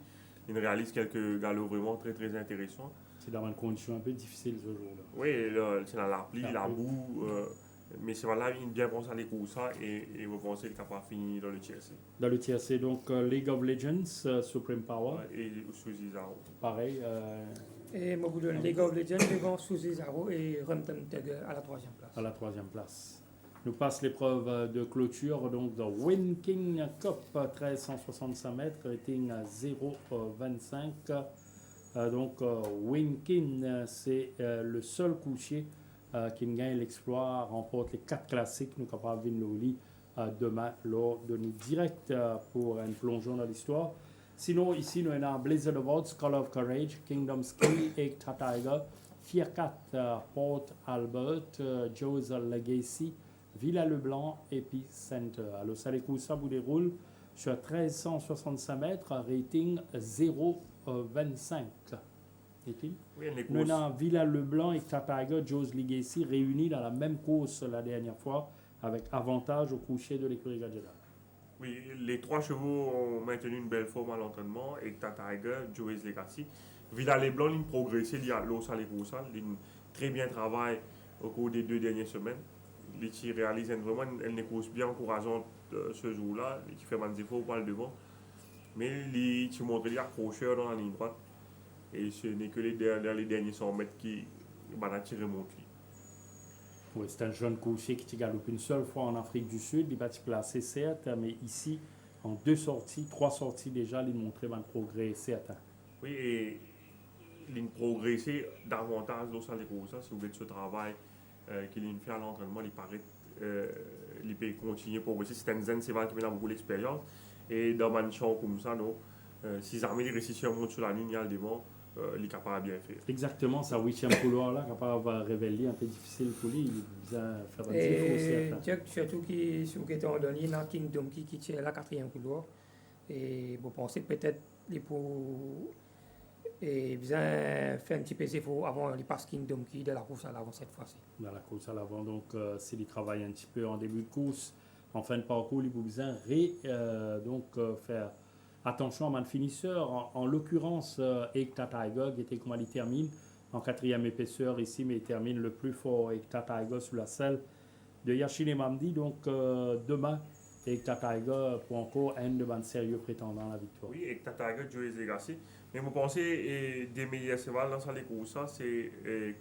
Il réalise quelques galops vraiment très très intéressants. C'est dans une condition un peu difficile ce jour-là. Oui, c'est dans la pluie, la boue. Mais c'est là il bien pensé à les courses et vous pensez qu'il est capable de finir dans le TRC. Dans le TRC, donc League of Legends, Supreme Power. Et Suzy Zaro. Pareil. Et moi, vous donne League of Legends devant Suzy Zaro et Ramtam Tugger à la 3e place. À la 3e place. nous passe l'épreuve de clôture, donc de Winking Cup, 1365 mètres, rating à 0,25. Donc Winking, c'est le seul couchier qui gagne l'exploit, remporte les 4 classiques, nous sommes capables de venir demain lors de nos directs pour un plongeon dans l'histoire. Sinon, ici, nous avons Blizzard Awards, Call of Courage, Kingdom Ski, Egg Tiger, Fiercat, Port Albert, Joe's Legacy, Villa Leblanc, Epicenter. Alors, ça vous déroule sur 1365 mètres, rating 0,25. Oui, les Nous courses. avons Villa Leblanc et Tiger, Joe's Legacy réunis dans la même course la dernière fois, avec avantage au coucher de l'écurie Gadgeta. Oui, les 3 chevaux ont maintenu une belle forme à l'entraînement. Ekta Tiger, Joey's Legacy. Villa Leblanc, il a progressé, il a l'os à l'écosse, il a très bien travaillé au cours des 2 dernières semaines. Il réalise vraiment une course bien encourageante ce jour-là, qui fait des efforts pour le devant. Mais il montre l'accrocheur dans la ligne droite. Et ce n'est que les derniers 100 mètres qui va tirer mon cri. Oui, c'est un jeune coucher qui galope une seule fois en Afrique du Sud. Il va se placer, certes, mais ici, en 2 sorties, 3 sorties déjà, il montre un progrès certain. Oui, et il a progressé davantage dans les courses. Si vous faites ce travail qu'il a fait à l'entraînement, il paraît il peut continuer à progresser. C'est un jeune, c'est vrai qu'il a beaucoup d'expérience. Et dans un champ comme ça, si jamais les récits montent sur la ligne, il y a le devant. Il est capable de bien faire. Exactement, ça 8e couloir là, capable de révéler un peu difficile pour lui, il a faire un Et petit certain. surtout qui sur qui en donné dans Kingdom qui tient la 4e couloir. Et vous pensez peut-être les pour et bien faire un petit peu d'effort avant les passes Kingdom qui de la course à l'avant cette fois-ci. Dans la course à l'avant, donc s'il travaille un petit peu en début de course, en fin de parcours, il a besoin faire attention à un finisseur, en l'occurrence, Ekta Tiger, qui était comment il termine en 4e épaisseur ici, mais il termine le plus fort, Ekta Tiger, sous la selle de Yachine Mamdi. Donc demain, Ekta Tiger pour encore un de mes sérieux prétendants à la victoire. Oui, Ekta Tiger, Joey's Legacy. Mais vous pensez des meilleurs chevals dans les courses, c'est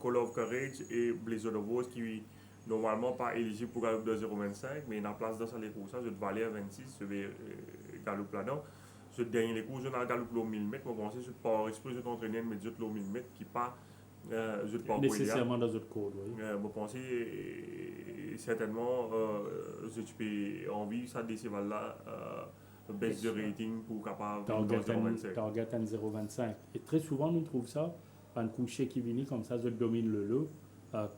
Call of Courage et Blizzard of Wars qui normalement pas éligibles pour galop de 0,25, mais en place dans les courses, je vais aller à 26, je vais galop là-dedans. Ce dernier cours, je vais galop de 1000 mètres. Vous pensez que je peux exprès je t'entraîner mais je vais 1000 mètres qui pas je pas nécessairement dans notre code, oui. vous pensez certainement je peux envie ça des chevals là baisse de rating pour capable de target un 0,25. Et très souvent, nous trouvons ça, un coucher qui vient comme ça, je domine le lot,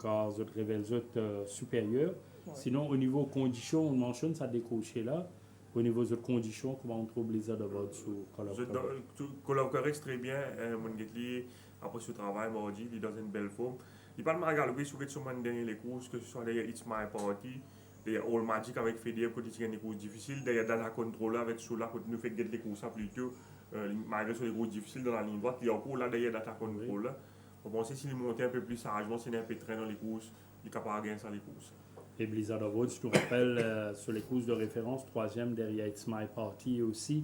car je révèle le supérieur. Ouais. Sinon, au niveau conditions, on mentionne ça des couchers là. Au niveau des conditions, comment on trouve les adobos sous Call of Courage? Call of Courage très bien. Mon Getli, après ce travail, mardi, il est dans une belle forme. Il parle mal galoper sur les dernières courses, que ce soit les It's My Party, les All Magic avec Federer, quand il y a des courses difficiles, derrière Data Controller avec Sola, quand nous fait les courses plutôt, malgré les courses difficiles dans la ligne droite, il y a encore là derrière Data Controller. On pense s'il monte un peu plus sagement, s'il est un peu train dans les courses, il est capable de gagner ça les courses. Et Blizzard of Woods, je te rappelle, sur les courses de référence, 3e derrière It's My Party aussi,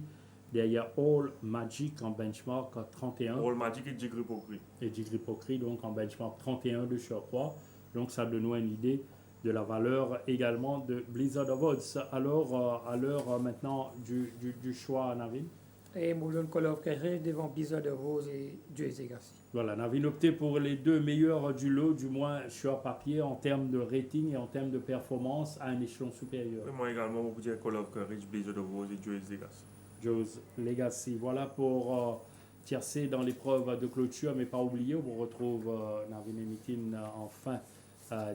derrière All Magic en benchmark 31. All Magic et Jigripokri. Et Jigripokri, donc en benchmark 31 de surcroît. Donc ça donne une idée de la valeur également de Blizzard of Woods. Alors, à l'heure maintenant du choix, Navin. Et Moulin Call of Courage devant Blizzard of Woods et Joey's Legacy. Voilà, Navin opté pour les 2 meilleurs du lot, du moins sur papier, en termes de rating et en termes de performance à un échelon supérieur. Et moi également, je vous dire Call of Courage, Blizzard of Woods et Joey's Legacy. Joe's Legacy. Voilà pour tiercer dans l'épreuve de clôture, mais pas oublier, on vous retrouve Navin et Mitin en fin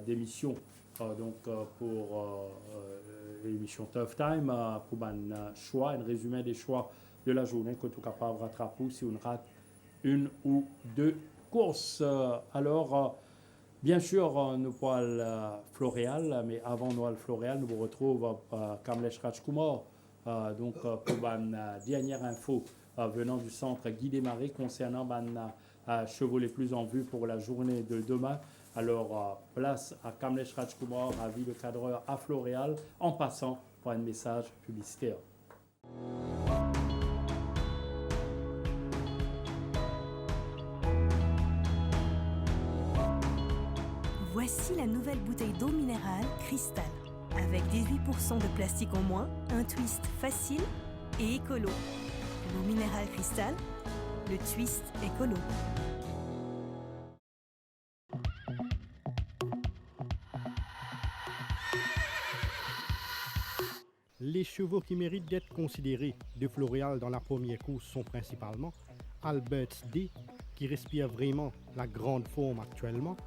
d'émission. Pour l'émission Tough Time, pour un choix, un résumé des choix de la journée que tout capable de rattraper si on rate 1 ou 2 courses. Alors, bien sûr, nous parlons Floréal, mais avant Noël Floréal, nous vous retrouvons Kamlesh Rajkumar. Pour une dernière info venant du centre Guy Desmarais concernant les chevaux les plus en vue pour la journée de demain. Alors, place à Kamlesh Rajkumar, avis de cadreur à Floréal, en passant par un message publicitaire. Voici la nouvelle bouteille d'eau minérale Cristal, Avec 18% de plastique en moins, un twist facile et écolo. L'eau minérale Cristal, le twist écolo. Les chevaux qui méritent d'être considérés de Floréal dans la première course sont principalement Albert's D, qui respire vraiment la grande forme actuellement,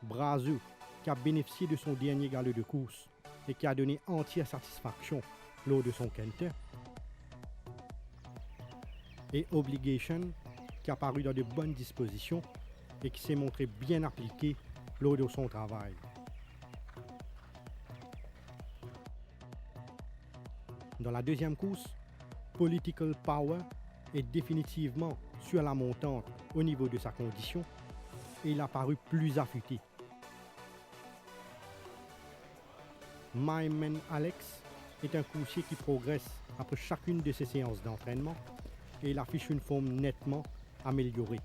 Brazu, qui a bénéficié de son dernier galop de course et qui a donné entière satisfaction lors de son quintet, et Obligation, qui a paru dans de bonnes dispositions et qui s'est montré bien appliqué lors de son travail. Dans la deuxième course, Political Power est définitivement sur la montante au niveau de sa condition et il a paru plus affûté. My Man Alex est un coursier qui progresse après chacune de ses séances d'entraînement et il affiche une forme nettement améliorée.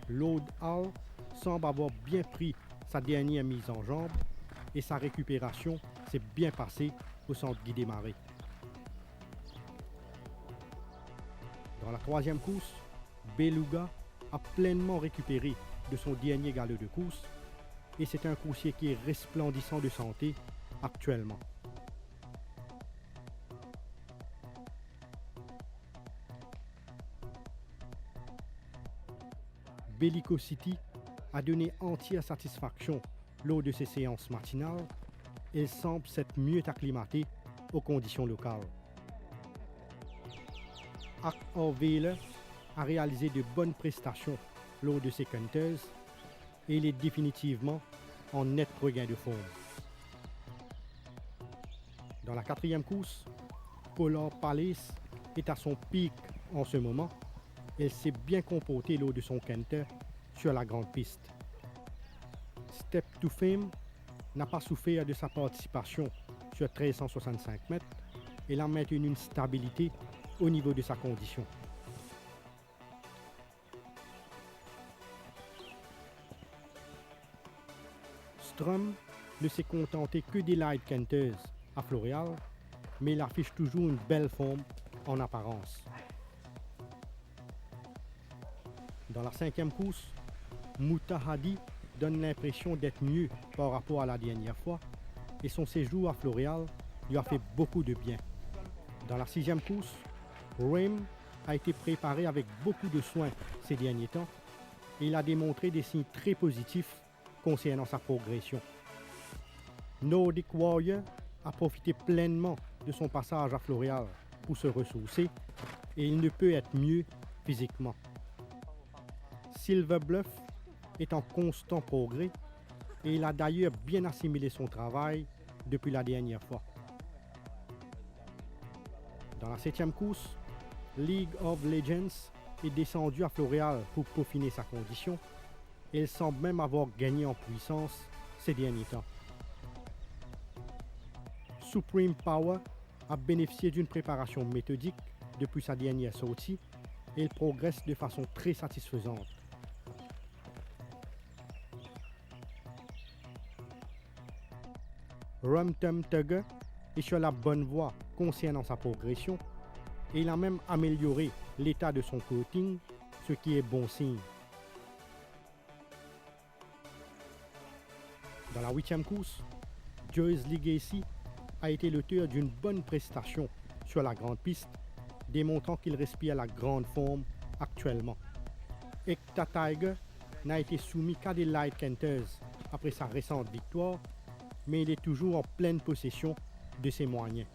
Lord Hall semble avoir bien pris sa dernière mise en jambe et sa récupération s'est bien passée au centre Guy Desmarais. Dans la troisième course, Beluga a pleinement récupéré de son dernier galop de course et c'est un coursier qui est resplendissant de santé actuellement. Bellico City a donné entière satisfaction lors de ses séances matinales et semble s'être mieux acclimaté aux conditions locales. Act Orville a réalisé de bonnes prestations lors de ses quinters et il est définitivement en net regain de forme. Dans la quatrième course, Polar Palace est à son pic en ce moment. Elle s'est bien comportée lors de son quintet sur la grande piste. Step to Fame n'a pas souffert de sa participation sur 1365 mètres et a maintenu une stabilité au niveau de sa condition. Strum ne s'est contenté que des light canters à Floréal, mais il affiche toujours une belle forme en apparence. Dans la cinquième course, Mutahadi donne l'impression d'être mieux par rapport à la dernière fois et son séjour à Floréal lui a fait beaucoup de bien. Dans la sixième course, Rame a été préparé avec beaucoup de soin ces derniers temps et il a démontré des signes très positifs concernant sa progression. Nordic Warrior a profité pleinement de son passage à Floréal pour se ressourcer et il ne peut être mieux physiquement. Silver Bluff est en constant progrès et il a d'ailleurs bien assimilé son travail depuis la dernière fois. Dans la septième course, League of Legends est descendu à Floréal pour peaufiner sa condition et il semble même avoir gagné en puissance ces derniers temps. Supreme Power a bénéficié d'une préparation méthodique depuis sa dernière sortie et il progresse de façon très satisfaisante. Rum Tum Tugger est sur la bonne voie concernant sa progression et il a même amélioré l'état de son coating, ce qui est bon signe. Dans la huitième course, Joyce Legacy a été l'auteur d'une bonne prestation sur la grande piste, démontrant qu'il respire la grande forme actuellement. Ekta Tiger n'a été soumis qu'à des light canters après sa récente victoire, mais il est toujours en pleine possession de ses moyens.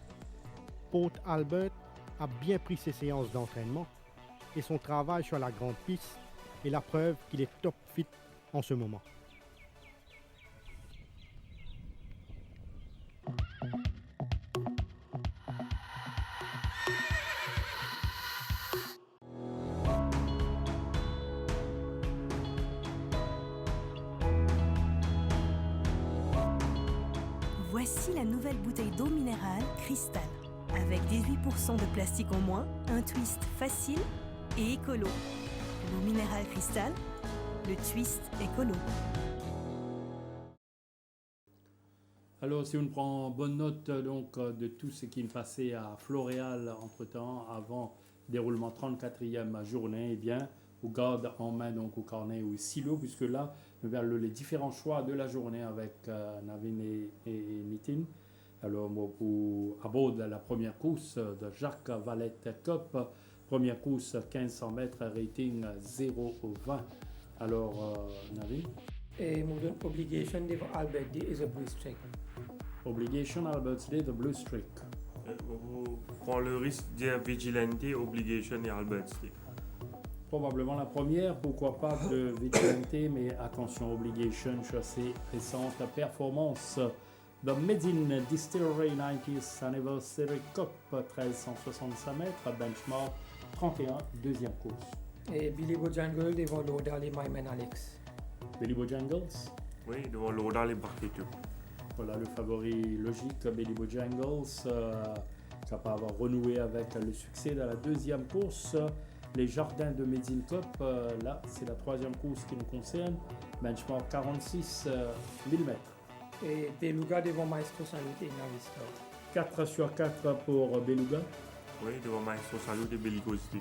Port Albert a bien pris ses séances d'entraînement et son travail sur la grande piste est la preuve qu'il est top fit en ce moment. Voici la nouvelle bouteille d'eau minérale Cristal. Avec 18% de plastique en moins, un twist facile et écolo. L'eau minérale Cristal, le twist écolo. Alors, si on prend bonne note donc, de tout ce qui est passé à Floréal entre-temps, avant déroulement 34e journée, eh bien, on garde en main donc au carnet ou au silo, puisque là, nous verrons les différents choix de la journée avec Navin et Nitin. Alors, à bord de la première course de Jacques Valette Cup, première course 1500 mètres, rating 0,20. Alors, Navin? Et mon obligation de Albert D is a blue streak. Obligation Albert's Day, the Blue Streak. Vous prenez le risque de dire Vigilante, Obligation et Albert Stick. Probablement la première, pourquoi pas de Vigilante, mais attention, Obligation, chassée récente performance. The Medine Distillery 90th Anniversary Cup, 1365 mètres, benchmark 31, deuxième course. Et Billy Bojangles devant Laudal et Myman Alex. Billy Bojangles, Oui, devant l'Ordal et Barqueto. voilà le favori logique, Billy Bojangles, capable d'avoir renoué avec le succès de la deuxième course. Les Jardins de Medine Cup, là c'est la troisième course qui nous concerne, benchmark 46 mm. Et Beluga devant Maestro Salut et Navista. 4 sur 4 pour Beluga. Oui, devant Maestro Salut et Bellicosité.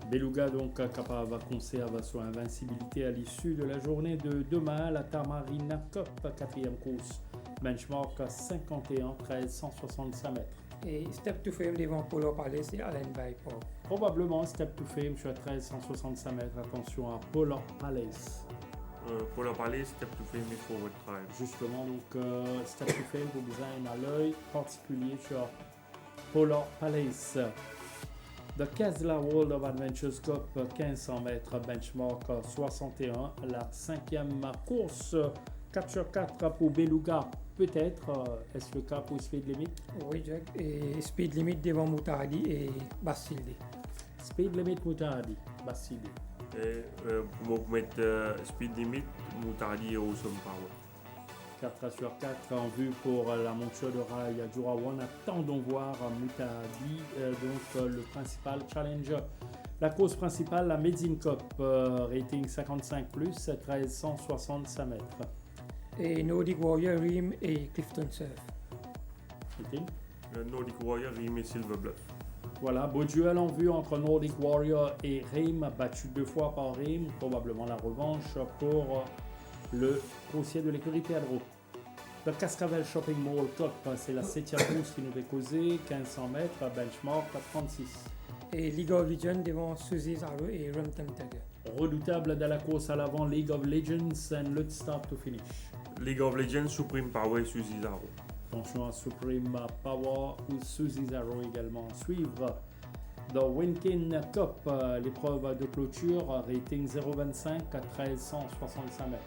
Beluga donc capable de conserver son invincibilité à l'issue de la journée de demain. La Tamarina Cup, quatrième course, benchmark 51, 1365 mètres. Et Step to Fame devant Polo Palace et Allen Byport. Probablement Step to Fame sur 1365 mètres. Attention à Polar Palace. Pour leur parler, Step to Fame et Forward Drive. Justement, donc Step to Fame, vous avez un l'œil particulier sur Polar Palace. The Kesla World of Adventures Cup, 1500 mètres, benchmark 61. La cinquième course, 4 sur 4 pour Beluga. Peut-être, est-ce le cas pour Speed Limit? Oui, Jack. Et Speed Limit devant Moutadi et Basilde. Speed Limit Moutadi, Bassidi. Et pour mettre Speed Limit, Moutardi et Awesome Power. 4 sur 4 en vue pour la monture de rail à Jurawan. Attendons voir Moutadi, donc le principal challenger. La course principale, la Medine Cup, rating 55+, 1365 mètres. Et Nordic Warrior, Rim et Clifton Surf. Nitin? Nordic Warrior, Rim et Silver Bluff. Voilà, beau duel en vue entre Nordic Warrior et Reim, battu 2 fois par Reim, probablement la revanche pour le coursier de l'écurie Pedro. Le Cascavel Shopping Mall Cup, c'est la 7e course qui nous fait causer, 1500 mètres, benchmark 36. Et League of Legends devant Suzy Zaro et Rumpton Tiger. Redoutable de la course à l'avant, League of Legends and Let's Start to Finish. League of Legends, Supreme Power, Suzy Zaro. Attention à Supreme Power ou Suzy Zaro également. Suivre The Winkin Cup, l'épreuve de clôture, rating 0,25 à 1365 mètres.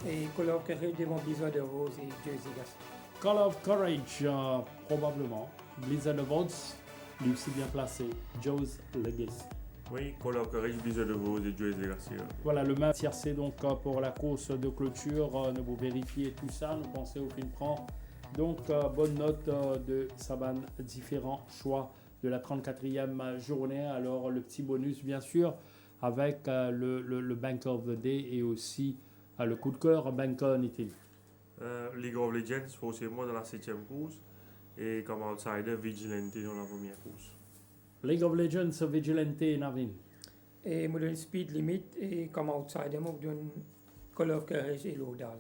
Et Call of Courage devant Blizzard de Rose et Jersey Gas. Call of Courage, probablement. Blizzard of Odds, lui aussi bien placé. Joe's Legacy. Oui, Call of Courage, Blizzard of Rose et Joyce Garcia. Voilà, le match tiercé donc pour la course de clôture. Vous vérifiez tout ça, nous pensez au film prend. Donc, bonne note de Saban, différents choix de la 34e journée. Alors, le petit bonus, bien sûr, avec le Bank of the Day et aussi le coup de cœur Banker Nitin. League of Legends, forcément dans la 7e course. Et comme outsider, Vigilante dans la première course. League of Legends, Vigilante et Navin. Et Modern Speed Limit et comme outsider, moi, je donne Call of Courage et Laudal.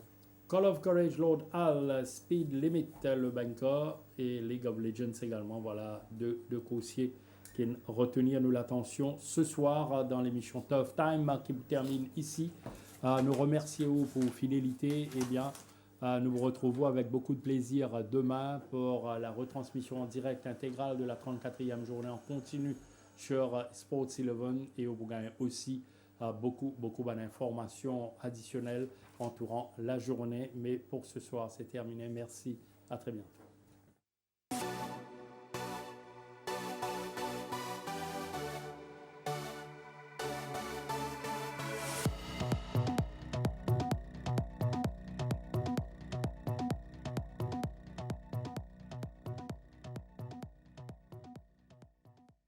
Call of Courage, Lord Al, Speed Limit, le Banker, et League of Legends également. Voilà deux coursiers qui retenir nous l'attention ce soir dans l'émission Tough Time qui termine ici. Nous remercions pour fidélité. Et bien, nous vous retrouvons avec beaucoup de plaisir demain pour la retransmission en direct intégrale de la 34e journée en continu sur Sports 11 et au Bougain aussi beaucoup d'informations additionnelles entourant la journée. Mais pour ce soir, c'est terminé. Merci, à très bientôt.